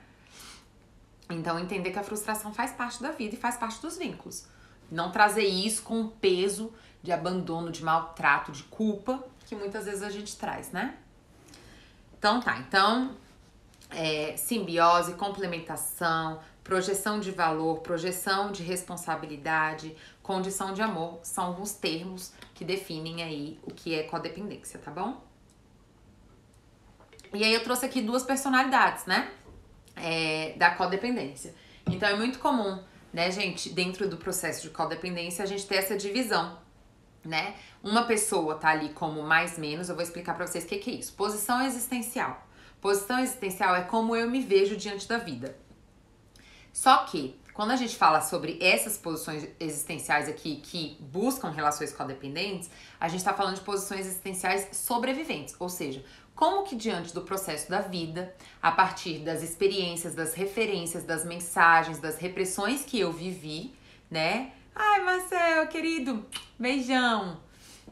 Então, entender que a frustração faz parte da vida e faz parte dos vínculos. Não trazer isso com o peso de abandono, de maltrato, de culpa, que muitas vezes a gente traz, né? Então tá, simbiose, complementação, projeção de valor, projeção de responsabilidade, condição de amor, são alguns termos que definem aí o que é codependência, tá bom? E aí eu trouxe aqui duas personalidades, né, da codependência. Então é muito comum, né, gente, dentro do processo de codependência, a gente ter essa divisão, né? Uma pessoa tá ali como mais menos, eu vou explicar pra vocês o que é isso. Posição existencial. Posição existencial é como eu me vejo diante da vida. Só que, quando a gente fala sobre essas posições existenciais aqui que buscam relações codependentes, a gente tá falando de posições existenciais sobreviventes, ou seja, como que diante do processo da vida, a partir das experiências, das referências, das mensagens, das repressões que eu vivi, né? Ai, Marcel, querido, beijão.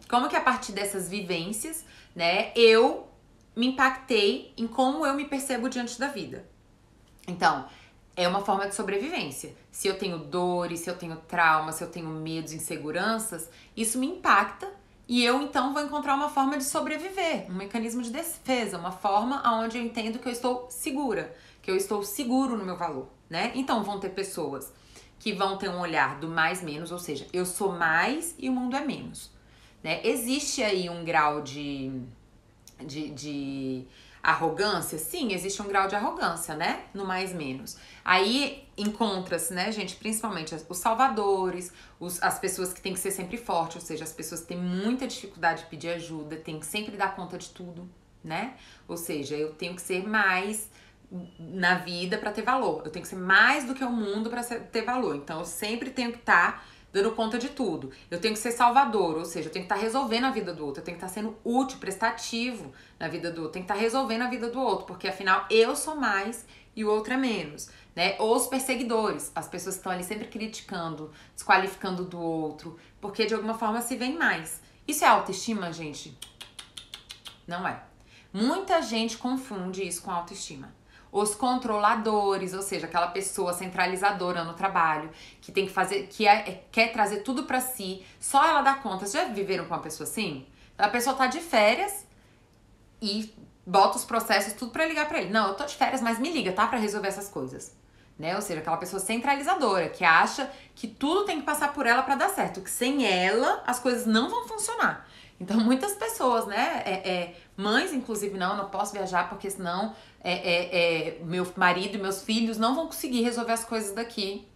Como que a partir dessas vivências, né, eu me impactei em como eu me percebo diante da vida. Então, é uma forma de sobrevivência. Se eu tenho dores, se eu tenho traumas, se eu tenho medos, inseguranças, isso me impacta e eu, então, vou encontrar uma forma de sobreviver, um mecanismo de defesa, uma forma onde eu entendo que eu estou segura, que eu estou seguro no meu valor, né? Então, vão ter pessoas que vão ter um olhar do mais menos, ou seja, eu sou mais e o mundo é menos, né? Existe aí um grau de arrogância? Sim, existe um grau de arrogância, né? No mais menos. Aí encontra-se, né, gente, principalmente os salvadores, as pessoas que têm que ser sempre fortes, ou seja, as pessoas que têm muita dificuldade de pedir ajuda, têm que sempre dar conta de tudo, né? Ou seja, eu tenho que ser mais na vida para ter valor. Eu tenho que ser mais do que o mundo para ter valor. Então, eu sempre tenho que estar dando conta de tudo. Eu tenho que ser salvador, ou seja, eu tenho que estar resolvendo a vida do outro. Eu tenho que estar sendo útil, prestativo na vida do outro. Eu tenho que estar resolvendo a vida do outro, porque afinal eu sou mais e o outro é menos, né? Ou os perseguidores, as pessoas que estão ali sempre criticando, desqualificando do outro, porque de alguma forma se veem mais. Isso é autoestima, gente? Não é. Muita gente confunde isso com autoestima. Os controladores, ou seja, aquela pessoa centralizadora no trabalho, que tem que fazer, quer trazer tudo pra si, só ela dá conta. Vocês já viveram com uma pessoa assim? A pessoa tá de férias e bota os processos tudo pra ligar pra ele. Não, eu tô de férias, mas me liga, tá? Pra resolver essas coisas. Né? Ou seja, aquela pessoa centralizadora, que acha que tudo tem que passar por ela pra dar certo, que sem ela as coisas não vão funcionar. Então, muitas pessoas, né, mães, inclusive, não posso viajar porque senão meu marido e meus filhos não vão conseguir resolver as coisas daqui,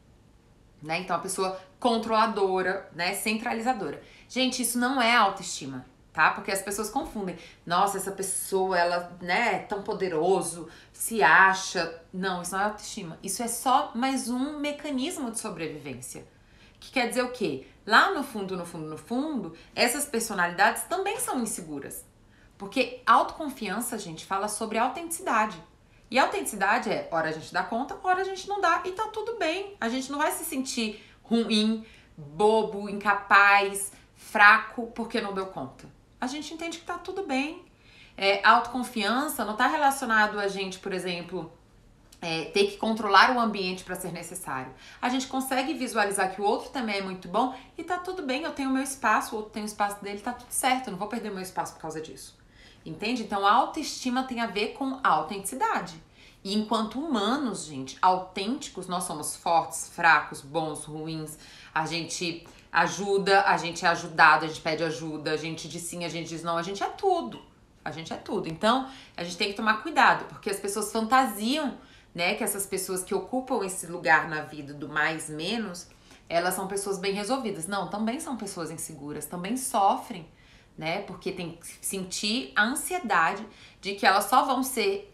né? Então, a pessoa controladora, né, centralizadora. Gente, isso não é autoestima, tá? Porque as pessoas confundem. Nossa, essa pessoa, ela, né, é tão poderoso, se acha... Não, isso não é autoestima. Isso é só mais um mecanismo de sobrevivência. Que quer dizer o quê? Lá no fundo, essas personalidades também são inseguras. Porque autoconfiança, gente, fala sobre autenticidade. E a autenticidade é, hora a gente dá conta, hora a gente não dá, e tá tudo bem. A gente não vai se sentir ruim, bobo, incapaz, fraco, porque não deu conta. A gente entende que tá tudo bem. Autoconfiança não tá relacionado a gente, por exemplo, ter que controlar o ambiente para ser necessário. A gente consegue visualizar que o outro também é muito bom e tá tudo bem, eu tenho o meu espaço, o outro tem o espaço dele, tá tudo certo, eu não vou perder o meu espaço por causa disso. Entende? Então a autoestima tem a ver com a autenticidade. E enquanto humanos, gente, autênticos, nós somos fortes, fracos, bons, ruins, a gente ajuda, a gente é ajudado, a gente pede ajuda, a gente diz sim, a gente diz não, a gente é tudo. A gente é tudo. Então, a gente tem que tomar cuidado, porque as pessoas fantasiam, né, que essas pessoas que ocupam esse lugar na vida do mais menos, elas são pessoas bem resolvidas. Não, também são pessoas inseguras, também sofrem, né, porque tem que sentir a ansiedade de que elas só vão ser,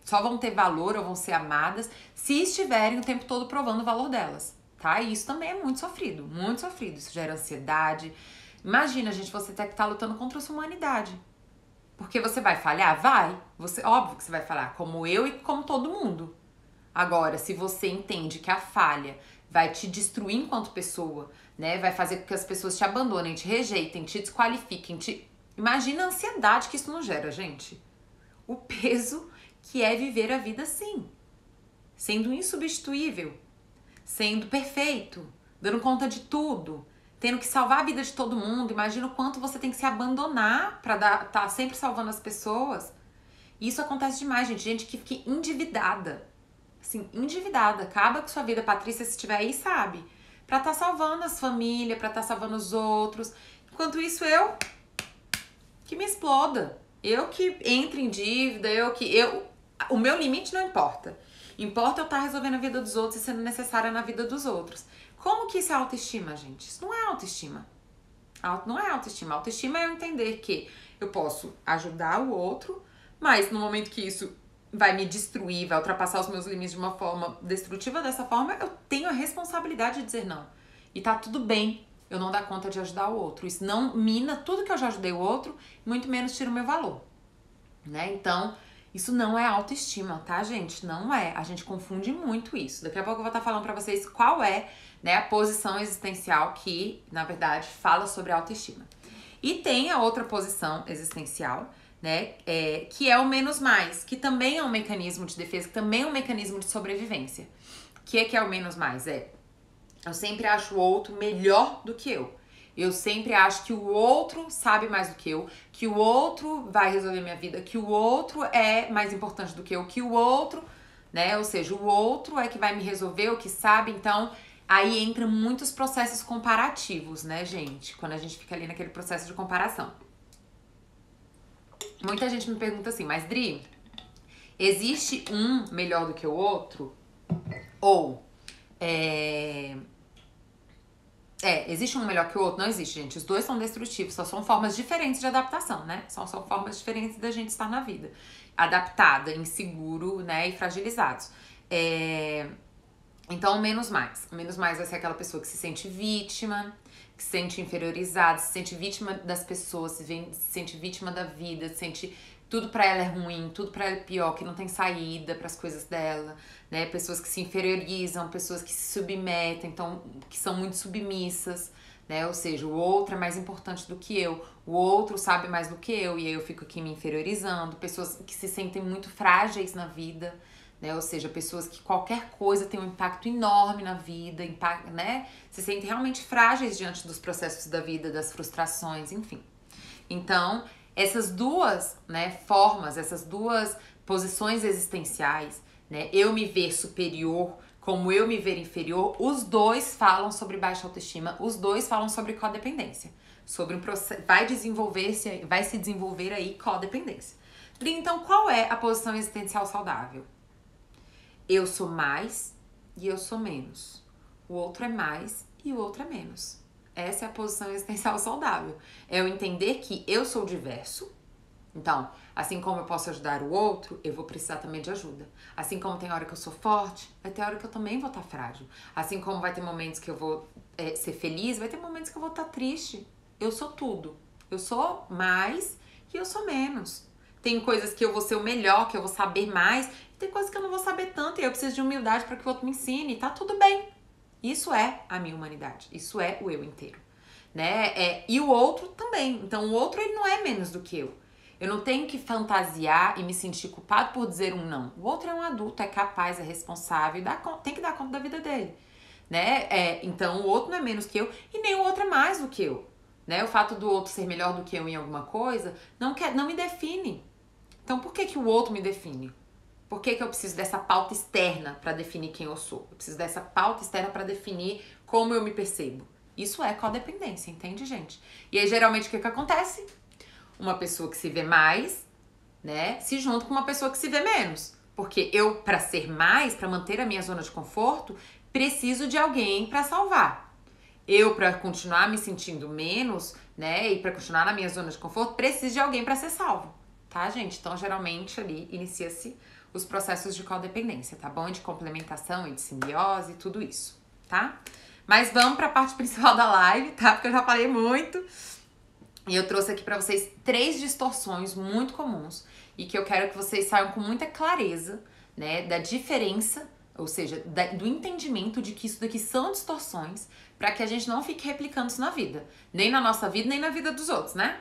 só vão ter valor ou vão ser amadas se estiverem o tempo todo provando o valor delas, tá? E isso também é muito sofrido, isso gera ansiedade. Imagina, gente, você ter que estar lutando contra a sua humanidade. Porque você vai falhar? Vai. Óbvio que você vai falhar, como eu e como todo mundo. Agora, se você entende que a falha vai te destruir enquanto pessoa, né? Vai fazer com que as pessoas te abandonem, te rejeitem, te desqualifiquem. Imagina a ansiedade que isso não gera, gente. O peso que é viver a vida assim. Sendo insubstituível. Sendo perfeito. Dando conta de tudo. Tendo que salvar a vida de todo mundo. Imagina o quanto você tem que se abandonar pra tá sempre salvando as pessoas. E isso acontece demais, gente. Gente que fica endividada. Assim, endividada. Acaba com sua vida, Patrícia, se estiver aí, sabe? Pra tá salvando as famílias, pra tá salvando os outros. Enquanto isso, eu que me exploda. Eu que entre em dívida, o meu limite não importa. Importa eu estar resolvendo a vida dos outros e sendo necessária na vida dos outros. Como que isso é autoestima, gente? Isso não é autoestima. Não é autoestima. Autoestima é eu entender que eu posso ajudar o outro, mas no momento que isso vai me destruir, vai ultrapassar os meus limites de uma forma destrutiva, dessa forma, eu tenho a responsabilidade de dizer não. E tá tudo bem eu não dar conta de ajudar o outro. Isso não mina tudo que eu já ajudei o outro, muito menos tira o meu valor, né? Então, isso não é autoestima, tá, gente? Não é. A gente confunde muito isso. Daqui a pouco eu vou estar falando pra vocês qual é, né, a posição existencial que, na verdade, fala sobre autoestima. E tem a outra posição existencial, né, que é o menos mais, que também é um mecanismo de defesa, que também é um mecanismo de sobrevivência. O que é o menos mais? Eu sempre acho o outro melhor do que eu. Eu sempre acho que o outro sabe mais do que o outro vai resolver minha vida, que o outro é mais importante do que o outro, né? Ou seja, o outro é que vai me resolver, o que sabe. Então, aí entra muitos processos comparativos, né, gente? Quando a gente fica ali naquele processo de comparação. Muita gente me pergunta assim, mas Dri, existe um melhor do que o outro? Ou, existe um melhor que o outro? Não existe, gente. Os dois são destrutivos, só são formas diferentes de adaptação, né? São formas diferentes da gente estar na vida. Adaptada, inseguro, né? E fragilizados. Então, o menos mais. O menos mais vai ser aquela pessoa que se sente vítima, que se sente inferiorizada, se sente vítima das pessoas, se sente vítima da vida, se sente tudo pra ela é ruim, tudo pra ela é pior, que não tem saída pras coisas dela, né? Pessoas que se inferiorizam, pessoas que se submetem, então, que são muito submissas, né? Ou seja, o outro é mais importante do que eu, o outro sabe mais do que eu, e aí eu fico aqui me inferiorizando. Pessoas que se sentem muito frágeis na vida, né? Ou seja, pessoas que qualquer coisa tem um impacto enorme na vida, né? Se sentem realmente frágeis diante dos processos da vida, das frustrações, enfim. Então, essas duas, né, formas, essas duas posições existenciais, né, eu me ver superior, como eu me ver inferior, os dois falam sobre baixa autoestima, os dois falam sobre codependência, sobre um processo, vai se desenvolver aí codependência. Então, qual é a posição existencial saudável? Eu sou mais e eu sou menos. O outro é mais e o outro é menos. Essa é a posição existencial saudável. É eu entender que eu sou diverso. Então, assim como eu posso ajudar o outro, eu vou precisar também de ajuda. Assim como tem hora que eu sou forte, vai ter hora que eu também vou estar frágil. Assim como vai ter momentos que eu vou ser feliz, vai ter momentos que eu vou estar triste. Eu sou tudo. Eu sou mais e eu sou menos. Tem coisas que eu vou ser o melhor, que eu vou saber mais. E tem coisas que eu não vou saber tanto e eu preciso de humildade para que o outro me ensine. Tá tudo bem. Isso é a minha humanidade. Isso é o eu inteiro, né? E o outro também. Então, o outro, ele não é menos do que eu. Eu não tenho que fantasiar e me sentir culpado por dizer um não. O outro é um adulto, é capaz, é responsável, tem que dar conta da vida dele, né? Então, o outro não é menos que eu e nem o outro é mais do que eu, né? O fato do outro ser melhor do que eu em alguma coisa não me define. Então, por que o outro me define? Por que eu preciso dessa pauta externa para definir quem eu sou? Eu preciso dessa pauta externa para definir como eu me percebo. Isso é codependência, entende, gente? E aí, geralmente, o que acontece? Uma pessoa que se vê mais, né, se junta com uma pessoa que se vê menos. Porque eu, para ser mais, para manter a minha zona de conforto, preciso de alguém para salvar. Eu, para continuar me sentindo menos, né, e para continuar na minha zona de conforto, preciso de alguém para ser salvo, tá, gente? Então, geralmente, ali inicia-se os processos de codependência, tá bom? De complementação e de simbiose e tudo isso, tá? Mas vamos para a parte principal da live, tá? Porque eu já falei muito. E eu trouxe aqui para vocês 3 distorções muito comuns e que eu quero que vocês saiam com muita clareza, né, da diferença, ou seja, do entendimento de que isso daqui são distorções, para que a gente não fique replicando isso na vida. Nem na nossa vida, nem na vida dos outros, né?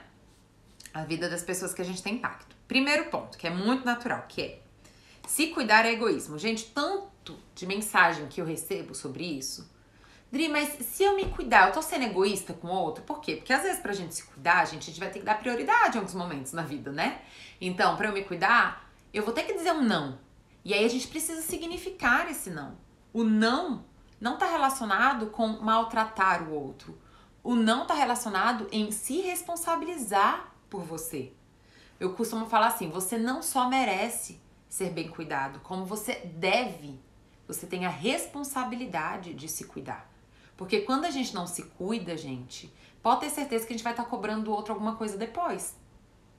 A vida das pessoas que a gente tem impacto. Primeiro ponto, que é muito natural, que é se cuidar é egoísmo. Gente, tanto de mensagem que eu recebo sobre isso. Dri, mas se eu me cuidar, eu tô sendo egoísta com o outro? Por quê? Porque às vezes pra gente se cuidar, a gente vai ter que dar prioridade em alguns momentos na vida, né? Então, pra eu me cuidar, eu vou ter que dizer um não. E aí a gente precisa significar esse não. O não tá relacionado com maltratar o outro. O não tá relacionado em se responsabilizar por você. Eu costumo falar assim, você não só merece ser bem cuidado, como você deve, você tem a responsabilidade de se cuidar. Porque quando a gente não se cuida, gente, pode ter certeza que a gente vai estar cobrando do outro alguma coisa depois.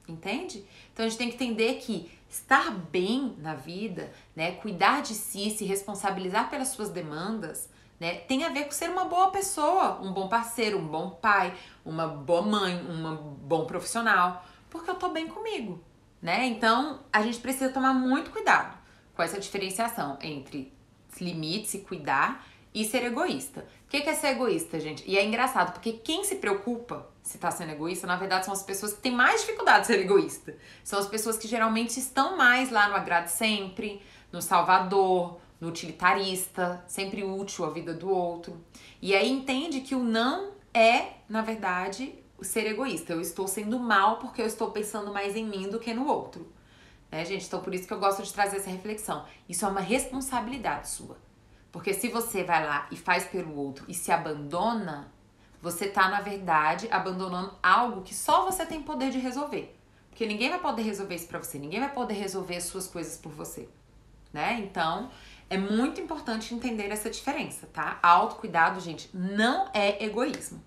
Entende? Então a gente tem que entender que estar bem na vida, né, cuidar de si, se responsabilizar pelas suas demandas, né, tem a ver com ser uma boa pessoa, um bom parceiro, um bom pai, uma boa mãe, um bom profissional, porque eu tô bem comigo, né? Então a gente precisa tomar muito cuidado com essa diferenciação entre limites, se cuidar e ser egoísta. O que é ser egoísta, gente? E é engraçado, porque quem se preocupa se tá sendo egoísta, na verdade, são as pessoas que têm mais dificuldade de ser egoísta. São as pessoas que geralmente estão mais lá no agrade sempre, no salvador, no utilitarista, sempre útil à vida do outro. E aí entende que o não é, na verdade, o ser egoísta. Eu estou sendo mal porque eu estou pensando mais em mim do que no outro. Né, gente? Então, por isso que eu gosto de trazer essa reflexão. Isso é uma responsabilidade sua. Porque se você vai lá e faz pelo outro e se abandona, você tá, na verdade, abandonando algo que só você tem poder de resolver. Porque ninguém vai poder resolver isso pra você, ninguém vai poder resolver as suas coisas por você, né? Então, é muito importante entender essa diferença, tá? Autocuidado, gente, não é egoísmo.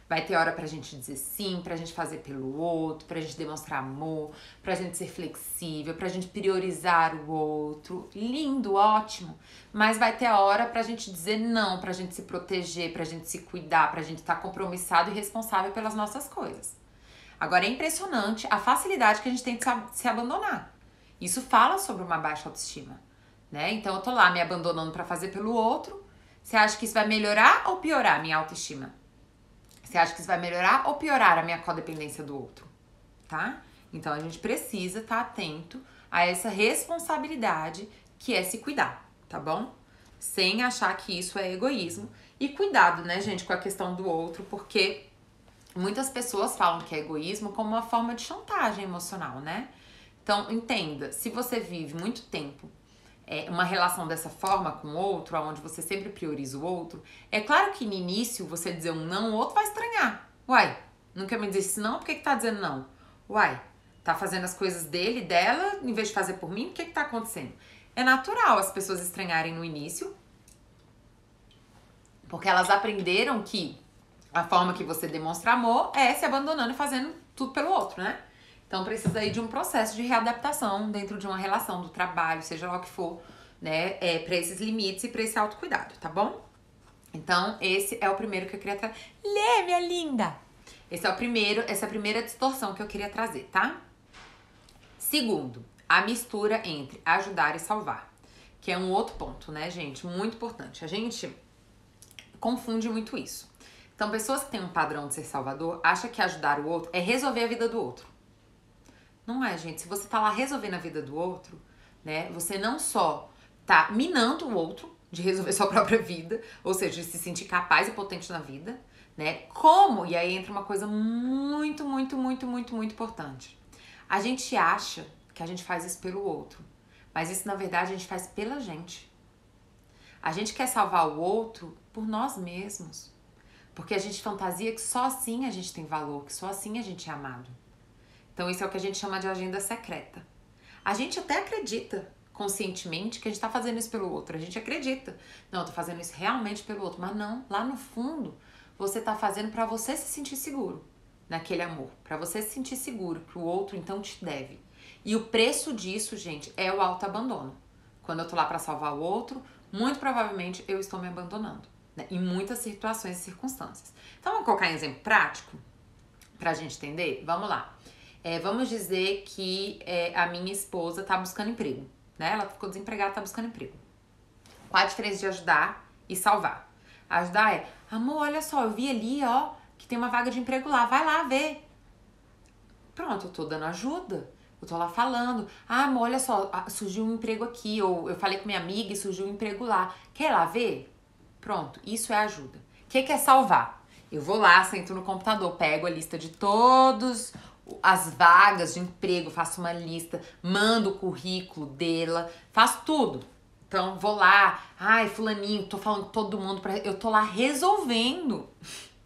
Vai ter hora pra gente dizer sim, pra gente fazer pelo outro, pra gente demonstrar amor, pra gente ser flexível, pra gente priorizar o outro. Lindo, ótimo. Mas vai ter a hora pra gente dizer não, pra gente se proteger, pra gente se cuidar, pra gente estar compromissado e responsável pelas nossas coisas. Agora é impressionante a facilidade que a gente tem de se abandonar. Isso fala sobre uma baixa autoestima, né? Então eu tô lá me abandonando pra fazer pelo outro. Você acha que isso vai melhorar ou piorar a minha autoestima? Você acha que isso vai melhorar ou piorar a minha codependência do outro, tá? Então a gente precisa estar atento a essa responsabilidade que é se cuidar, tá bom? Sem achar que isso é egoísmo. E cuidado, né, gente, com a questão do outro, porque muitas pessoas falam que é egoísmo como uma forma de chantagem emocional, né? Então entenda, se você vive muito tempo uma relação dessa forma com o outro, onde você sempre prioriza o outro, é claro que no início você dizer um não, o outro vai estranhar. Uai, não quer me dizer isso não? Por que tá dizendo não? Uai, tá fazendo as coisas dele, dela, em vez de fazer por mim, o que tá acontecendo? É natural as pessoas estranharem no início, porque elas aprenderam que a forma que você demonstra amor é se abandonando e fazendo tudo pelo outro, né? Então precisa aí de um processo de readaptação dentro de uma relação, do trabalho, seja lá o que for, né? Para esses limites e para esse autocuidado, tá bom? Então esse é o primeiro que eu queria trazer. Lê, minha linda! Essa é a primeira distorção que eu queria trazer, tá? Segundo, a mistura entre ajudar e salvar, que é um outro ponto, né, gente? Muito importante. A gente confunde muito isso. Então, pessoas que têm um padrão de ser salvador acham que ajudar o outro é resolver a vida do outro. Não é, gente. Se você tá lá resolvendo a vida do outro, né, você não só tá minando o outro de resolver sua própria vida, ou seja, de se sentir capaz e potente na vida, né? Como, e aí entra uma coisa muito, muito, muito, muito, muito importante. A gente acha que a gente faz isso pelo outro, mas isso, na verdade, a gente faz pela gente. A gente quer salvar o outro por nós mesmos. Porque a gente fantasia que só assim a gente tem valor, que só assim a gente é amado. Então isso é o que a gente chama de agenda secreta. A gente até acredita conscientemente que a gente tá fazendo isso pelo outro. A gente acredita. Não, eu tô fazendo isso realmente pelo outro. Mas não, lá no fundo, você tá fazendo pra você se sentir seguro naquele amor. Pra você se sentir seguro que o outro então te deve. E o preço disso, gente, é o autoabandono. Quando eu tô lá pra salvar o outro, muito provavelmente eu estou me abandonando, né? Em muitas situações e circunstâncias. Então vamos colocar em exemplo prático pra gente entender? Vamos lá. Vamos dizer que a minha esposa tá buscando emprego, né? Ela ficou desempregada, tá buscando emprego. Qual a diferença de ajudar e salvar? Ajudar é, amor, olha só, eu vi ali, ó, que tem uma vaga de emprego lá, vai lá ver. Pronto, eu tô dando ajuda. Eu tô lá falando, amor, olha só, surgiu um emprego aqui, ou eu falei com minha amiga e surgiu um emprego lá. Quer ir lá ver? Pronto, isso é ajuda. O que é salvar? Eu vou lá, sento no computador, pego a lista de todas as vagas de emprego, faço uma lista, mando o currículo dela, faço tudo. Então, vou lá, ai, fulaninho, tô falando com todo mundo, eu tô lá resolvendo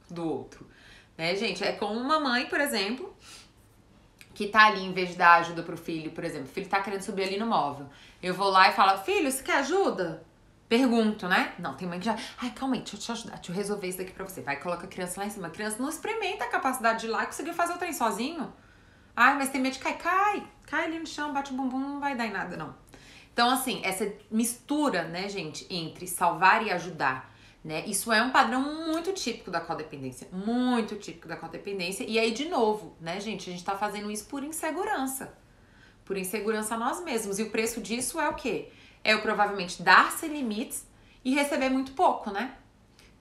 do outro, né, gente? É como uma mãe, por exemplo, que tá ali, em vez de dar ajuda pro filho, por exemplo, o filho tá querendo subir ali no móvel. Eu vou lá e falo, filho, você quer ajuda? Pergunto, né? Não, tem mãe que já, ai, calma aí, deixa eu te ajudar, deixa eu resolver isso daqui pra você. Vai, coloca a criança lá em cima. A criança não experimenta a capacidade de ir lá e conseguir fazer o trem sozinho. Ai, mas tem medo de cair. Cai ali no chão, bate o bumbum, não vai dar em nada, não. Então, assim, essa mistura, né, gente, entre salvar e ajudar, né? Isso é um padrão muito típico da codependência. Muito típico da codependência. E aí, de novo, né, gente, a gente tá fazendo isso por insegurança. Por insegurança a nós mesmos. E o preço disso é o quê? É eu provavelmente dar sem limites e receber muito pouco, né?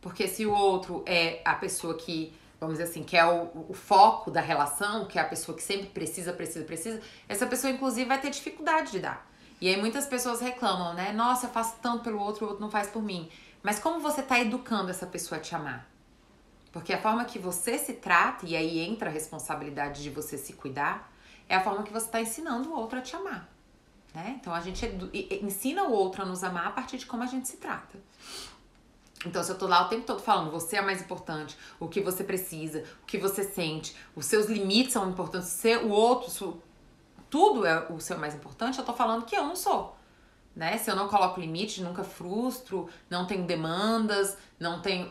Porque se o outro é a pessoa que, vamos dizer assim, que é o foco da relação, que é a pessoa que sempre precisa, essa pessoa, inclusive, vai ter dificuldade de dar. E aí muitas pessoas reclamam, né? Nossa, eu faço tanto pelo outro, o outro não faz por mim. Mas como você tá educando essa pessoa a te amar? Porque a forma que você se trata, e aí entra a responsabilidade de você se cuidar, é a forma que você tá ensinando o outro a te amar. Né? Então a gente ensina o outro a nos amar a partir de como a gente se trata. Então se eu tô lá o tempo todo falando, você é mais importante, o que você precisa, o que você sente, os seus limites são importantes, o outro, tudo é o seu mais importante, eu tô falando que eu não sou. Né? Se eu não coloco limite, nunca frustro, não tenho demandas, não tenho...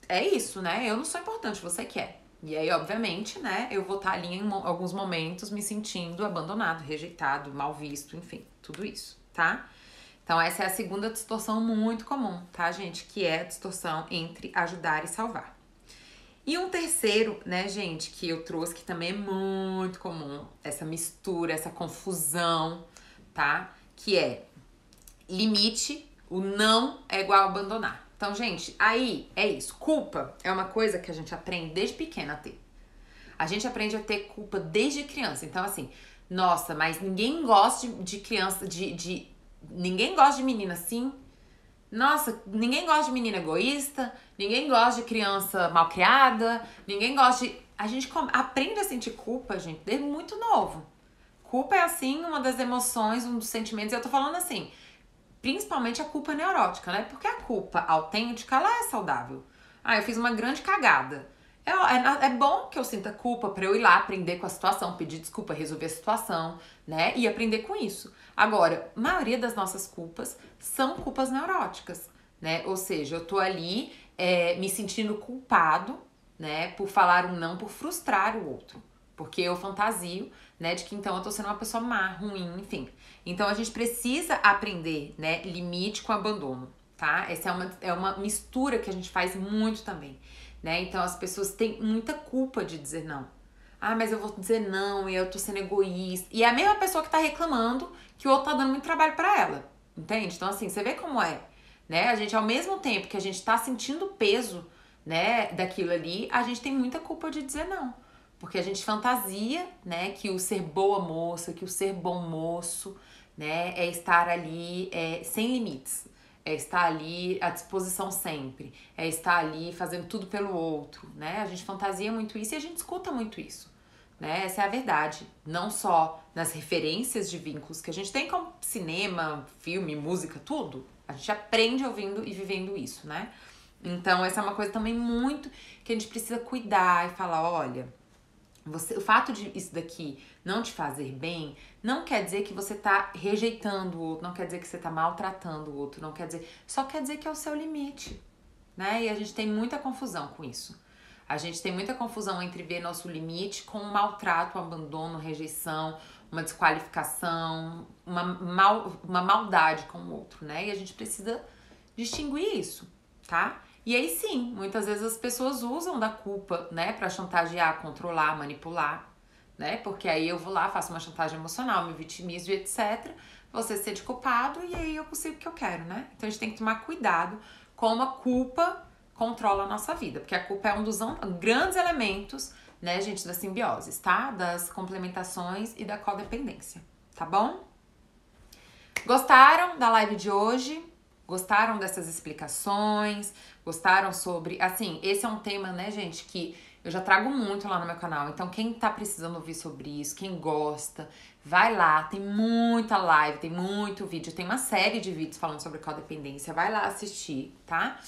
É isso, né? Eu não sou importante, você quer. E aí, obviamente, né, eu vou estar ali em alguns momentos me sentindo abandonado, rejeitado, mal visto, enfim, tudo isso, tá? Então, essa é a segunda distorção muito comum, tá, gente? Que é a distorção entre ajudar e salvar. E um terceiro, né, gente, que eu trouxe, que também é muito comum, essa mistura, essa confusão, tá? Que é limite, o não é igual a abandonar. Então, gente, aí é isso. Culpa é uma coisa que a gente aprende desde pequena a ter. A gente aprende a ter culpa desde criança. Então, assim, nossa, mas ninguém gosta de criança, ninguém gosta de menina assim. Nossa, ninguém gosta de menina egoísta, ninguém gosta de criança malcriada, ninguém gosta de... A gente aprende a sentir culpa, gente, desde muito novo. Culpa é, assim, uma das emoções, um dos sentimentos. Eu tô falando assim... Principalmente a culpa neurótica, né? Porque a culpa autêntica, ela é saudável. Ah, eu fiz uma grande cagada. É bom que eu sinta culpa pra eu ir lá aprender com a situação, pedir desculpa, resolver a situação, né? E aprender com isso. Agora, a maioria das nossas culpas são culpas neuróticas, né? Ou seja, eu tô ali me sentindo culpado, né? Por falar um não, por frustrar o outro. Porque eu fantasio, né, de que então eu tô sendo uma pessoa má, ruim, enfim. Então a gente precisa aprender, né, limite com abandono, tá? Essa é uma mistura que a gente faz muito também, né? Então as pessoas têm muita culpa de dizer não. Ah, mas eu vou dizer não, e eu tô sendo egoísta. E é a mesma pessoa que tá reclamando que o outro tá dando muito trabalho pra ela. Entende? Então, assim, você vê como é, né? A gente, ao mesmo tempo que a gente tá sentindo o peso, né, daquilo ali, a gente tem muita culpa de dizer não. Porque a gente fantasia, né, que o ser boa moça, que o ser bom moço, né, é estar ali sem limites. É estar ali à disposição sempre. É estar ali fazendo tudo pelo outro, né? A gente fantasia muito isso e a gente escuta muito isso, né? Essa é a verdade. Não só nas referências de vínculos que a gente tem, como cinema, filme, música, tudo. A gente aprende ouvindo e vivendo isso, né? Então, essa é uma coisa também muito que a gente precisa cuidar e falar, olha, o fato de isso daqui não te fazer bem, não quer dizer que você tá rejeitando o outro, não quer dizer que você tá maltratando o outro, não quer dizer, só quer dizer que é o seu limite, né? E a gente tem muita confusão com isso. A gente tem muita confusão entre ver nosso limite com um maltrato, um abandono, rejeição, uma desqualificação, uma maldade com o outro, né? E a gente precisa distinguir isso, tá? E aí sim, muitas vezes as pessoas usam da culpa, né, pra chantagear, controlar, manipular, né? Porque aí eu vou lá, faço uma chantagem emocional, me vitimizo e etc. Você se sente culpado e aí eu consigo o que eu quero, né? Então a gente tem que tomar cuidado como a culpa controla a nossa vida, porque a culpa é um dos grandes elementos, né, gente, das simbioses, tá? Das complementações e da codependência, tá bom? Gostaram da live de hoje? Gostaram dessas explicações? Gostaram sobre... Assim, esse é um tema, né, gente, que eu já trago muito lá no meu canal. Então, quem tá precisando ouvir sobre isso, quem gosta, vai lá. Tem muita live, tem muito vídeo. Tem uma série de vídeos falando sobre codependência. Vai lá assistir, tá?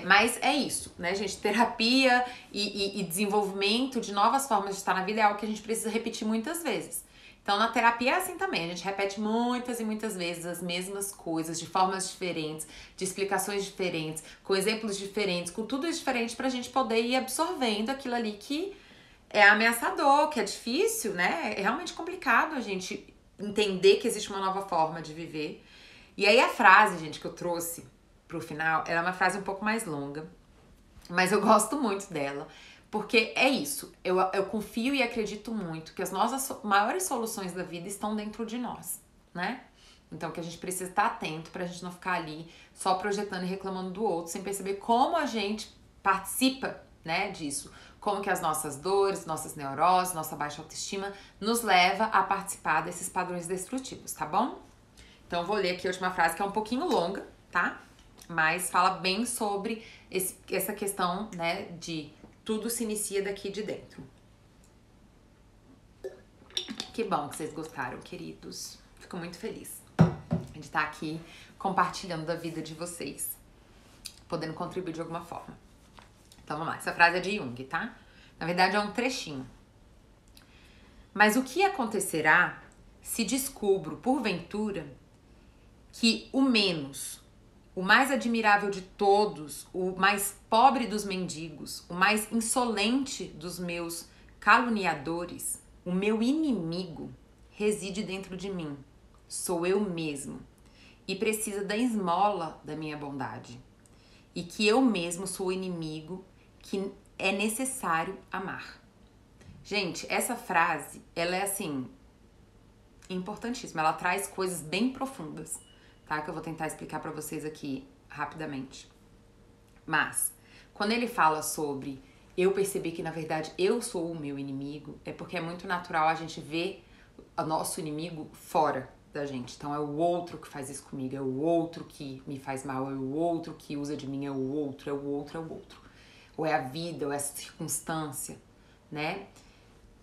Mas é isso, né, gente? Terapia e desenvolvimento de novas formas de estar na vida é algo que a gente precisa repetir muitas vezes. Então, na terapia é assim também, a gente repete muitas e muitas vezes as mesmas coisas, de formas diferentes, de explicações diferentes, com exemplos diferentes, com tudo diferente pra gente poder ir absorvendo aquilo ali que é ameaçador, que é difícil, né? É realmente complicado a gente entender que existe uma nova forma de viver. E aí a frase, gente, que eu trouxe pro final, ela é uma frase um pouco mais longa, mas eu gosto muito dela. Porque é isso, eu confio e acredito muito que as nossas maiores soluções da vida estão dentro de nós, né? Então que a gente precisa estar atento pra gente não ficar ali só projetando e reclamando do outro, sem perceber como a gente participa, né, disso. Como que as nossas dores, nossas neuroses, nossa baixa autoestima nos leva a participar desses padrões destrutivos, tá bom? Então eu vou ler aqui a última frase, que é um pouquinho longa, tá? Mas fala bem sobre essa questão, né, de... Tudo se inicia daqui de dentro. Que bom que vocês gostaram, queridos. Fico muito feliz de estar aqui compartilhando da vida de vocês, podendo contribuir de alguma forma. Então vamos lá, essa frase é de Jung, tá? Na verdade é um trechinho. Mas o que acontecerá se descubro, porventura, que o menos... O mais admirável de todos, o mais pobre dos mendigos, o mais insolente dos meus caluniadores, o meu inimigo, reside dentro de mim. Sou eu mesmo e precisa da esmola da minha bondade. E que eu mesmo sou o inimigo que é necessário amar. Gente, essa frase, ela é assim, importantíssima. Ela traz coisas bem profundas, tá? Que eu vou tentar explicar pra vocês aqui rapidamente. Mas, quando ele fala sobre eu perceber que, na verdade, eu sou o meu inimigo, é porque é muito natural a gente ver o nosso inimigo fora da gente. Então, é o outro que faz isso comigo, é o outro que me faz mal, é o outro que usa de mim, é o outro, é o outro, é o outro. Ou é a vida, ou é a circunstância, né?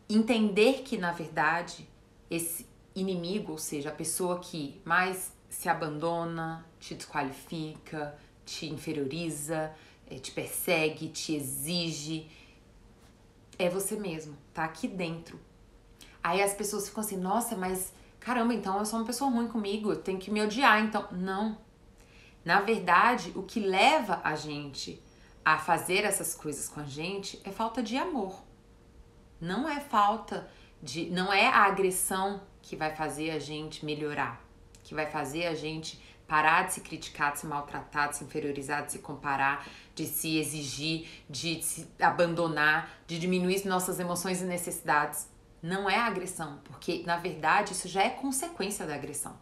Entender que, na verdade, esse inimigo, ou seja, a pessoa que mais se abandona, te desqualifica, te inferioriza, te persegue, te exige, é você mesmo, tá aqui dentro. Aí as pessoas ficam assim, nossa, mas caramba, então eu sou uma pessoa ruim comigo, eu tenho que me odiar, então... Não. Na verdade, o que leva a gente a fazer essas coisas com a gente é falta de amor. Não é falta não é a agressão que vai fazer a gente melhorar, que vai fazer a gente Parar de se criticar, de se maltratar, de se inferiorizar, de se comparar, de se exigir, de se abandonar, de diminuir nossas emoções e necessidades. Não é agressão, porque na verdade isso já é consequência da agressão.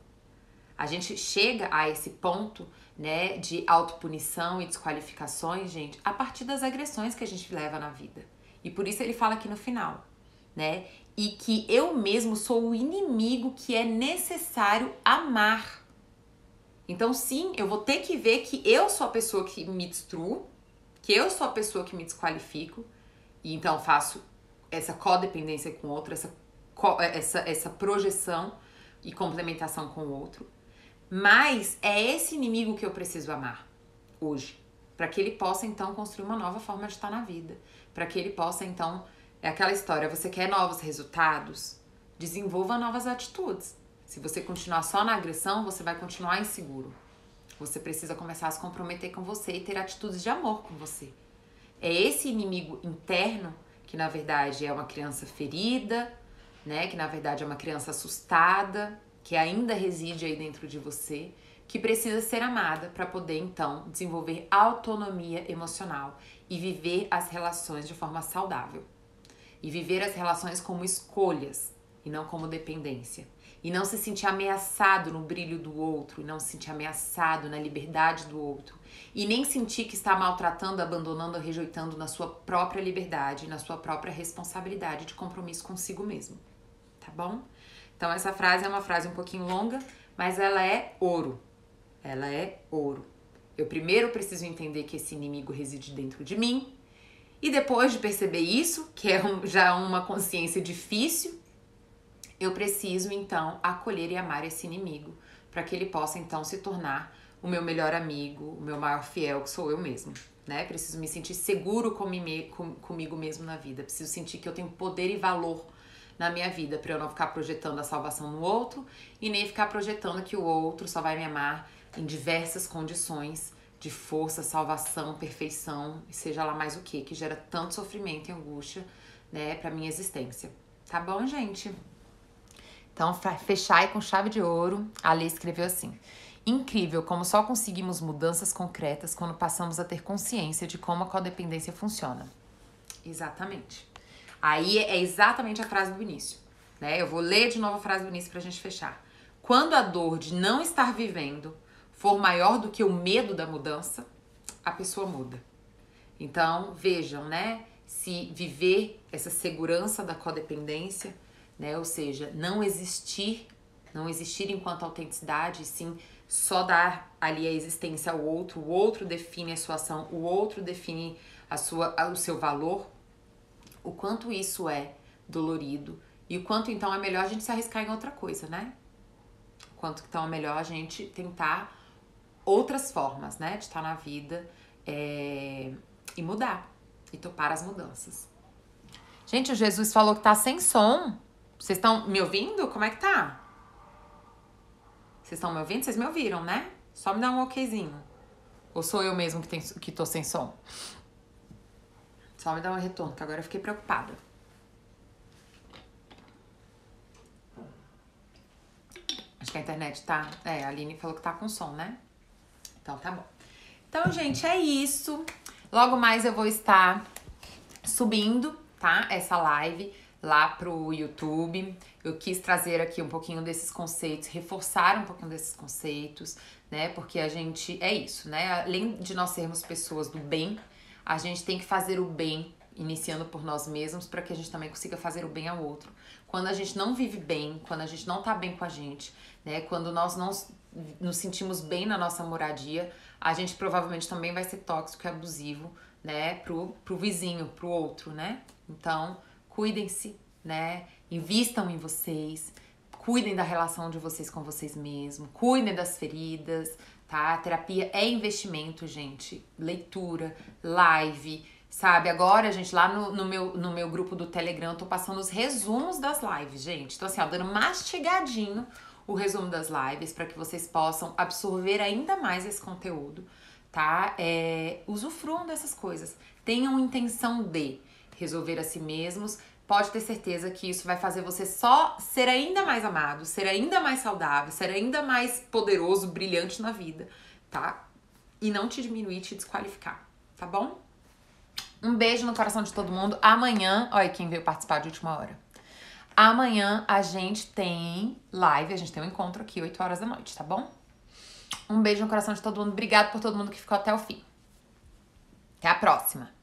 A gente chega a esse ponto, né, de autopunição e desqualificações, gente, a partir das agressões que a gente leva na vida. E por isso ele fala aqui no final, né? E que eu mesmo sou o inimigo que é necessário amar. Então, sim, eu vou ter que ver que eu sou a pessoa que me destruo, que eu sou a pessoa que me desqualifico, e então faço essa codependência com o outro, essa projeção e complementação com o outro. Mas é esse inimigo que eu preciso amar hoje, para que ele possa então construir uma nova forma de estar na vida, para que ele possa então, é aquela história, você quer novos resultados? Desenvolva novas atitudes. Se você continuar só na agressão, você vai continuar inseguro. Você precisa começar a se comprometer com você e ter atitudes de amor com você. É esse inimigo interno que na verdade é uma criança ferida, né? Que na verdade é uma criança assustada, que ainda reside aí dentro de você, que precisa ser amada para poder então desenvolver autonomia emocional e viver as relações de forma saudável. E viver as relações como escolhas e não como dependência. E não se sentir ameaçado no brilho do outro, e não se sentir ameaçado na liberdade do outro. E nem sentir que está maltratando, abandonando, rejeitando na sua própria liberdade, na sua própria responsabilidade de compromisso consigo mesmo. Tá bom? Então essa frase é uma frase um pouquinho longa, mas ela é ouro. Ela é ouro. Eu primeiro preciso entender que esse inimigo reside dentro de mim. E depois de perceber isso, que é já uma consciência difícil, eu preciso, então, acolher e amar esse inimigo para que ele possa, então, se tornar o meu melhor amigo, o meu maior fiel, que sou eu mesmo, né? Preciso me sentir seguro comigo mesmo na vida. Preciso sentir que eu tenho poder e valor na minha vida para eu não ficar projetando a salvação no outro e nem ficar projetando que o outro só vai me amar em diversas condições de força, salvação, perfeição, e seja lá mais o que gera tanto sofrimento e angústia, né, para minha existência. Tá bom, gente? Então, para fechar aí com chave de ouro, a Lê escreveu assim: incrível como só conseguimos mudanças concretas quando passamos a ter consciência de como a codependência funciona. Exatamente. Aí é exatamente a frase do início, né? Eu vou ler de novo a frase do início pra gente fechar. Quando a dor de não estar vivendo for maior do que o medo da mudança, a pessoa muda. Então, vejam, né? Se viver essa segurança da codependência, né? Ou seja, não existir enquanto autenticidade, sim só dar ali a existência ao outro, o outro define a sua ação, o outro define o seu valor, o quanto isso é dolorido e o quanto então é melhor a gente se arriscar em outra coisa, né? O quanto então é melhor a gente tentar outras formas, né, de estar na vida e mudar e topar as mudanças. Gente, o Jesus falou que tá sem som. Vocês estão me ouvindo? Como é que tá? Vocês estão me ouvindo? Vocês me ouviram, né? Só me dá um okzinho. Ou sou eu mesmo que tô sem som? Só me dá um retorno, que agora eu fiquei preocupada. Acho que a internet tá... a Aline falou que tá com som, né? Então tá bom. Então, gente, é isso. Logo mais eu vou estar subindo, tá? Essa live lá pro YouTube. Eu quis trazer aqui um pouquinho desses conceitos, reforçar um pouquinho desses conceitos, né? Porque a gente é isso, né? Além de nós sermos pessoas do bem, a gente tem que fazer o bem, iniciando por nós mesmos, para que a gente também consiga fazer o bem ao outro. Quando a gente não vive bem, quando a gente não tá bem com a gente, né? Quando nós não nos sentimos bem na nossa moradia, a gente provavelmente também vai ser tóxico e abusivo, né? Pro vizinho, pro outro, né? Então, cuidem-se, né? Invistam em vocês, cuidem da relação de vocês com vocês mesmos, cuidem das feridas, tá? A terapia é investimento, gente. Leitura, live, sabe? Agora, gente, lá no meu grupo do Telegram, eu tô passando os resumos das lives, gente. Tô assim, ó, dando mastigadinho o resumo das lives para que vocês possam absorver ainda mais esse conteúdo, tá? Usufruam dessas coisas. Tenham intenção de resolver a si mesmos, pode ter certeza que isso vai fazer você só ser ainda mais amado, ser ainda mais saudável, ser ainda mais poderoso, brilhante na vida, tá? E não te diminuir, te desqualificar, tá bom? Um beijo no coração de todo mundo. Amanhã, olha quem veio participar de última hora. Amanhã a gente tem live, a gente tem um encontro aqui, 8 horas da noite, tá bom? Um beijo no coração de todo mundo. Obrigado por todo mundo que ficou até o fim. Até a próxima.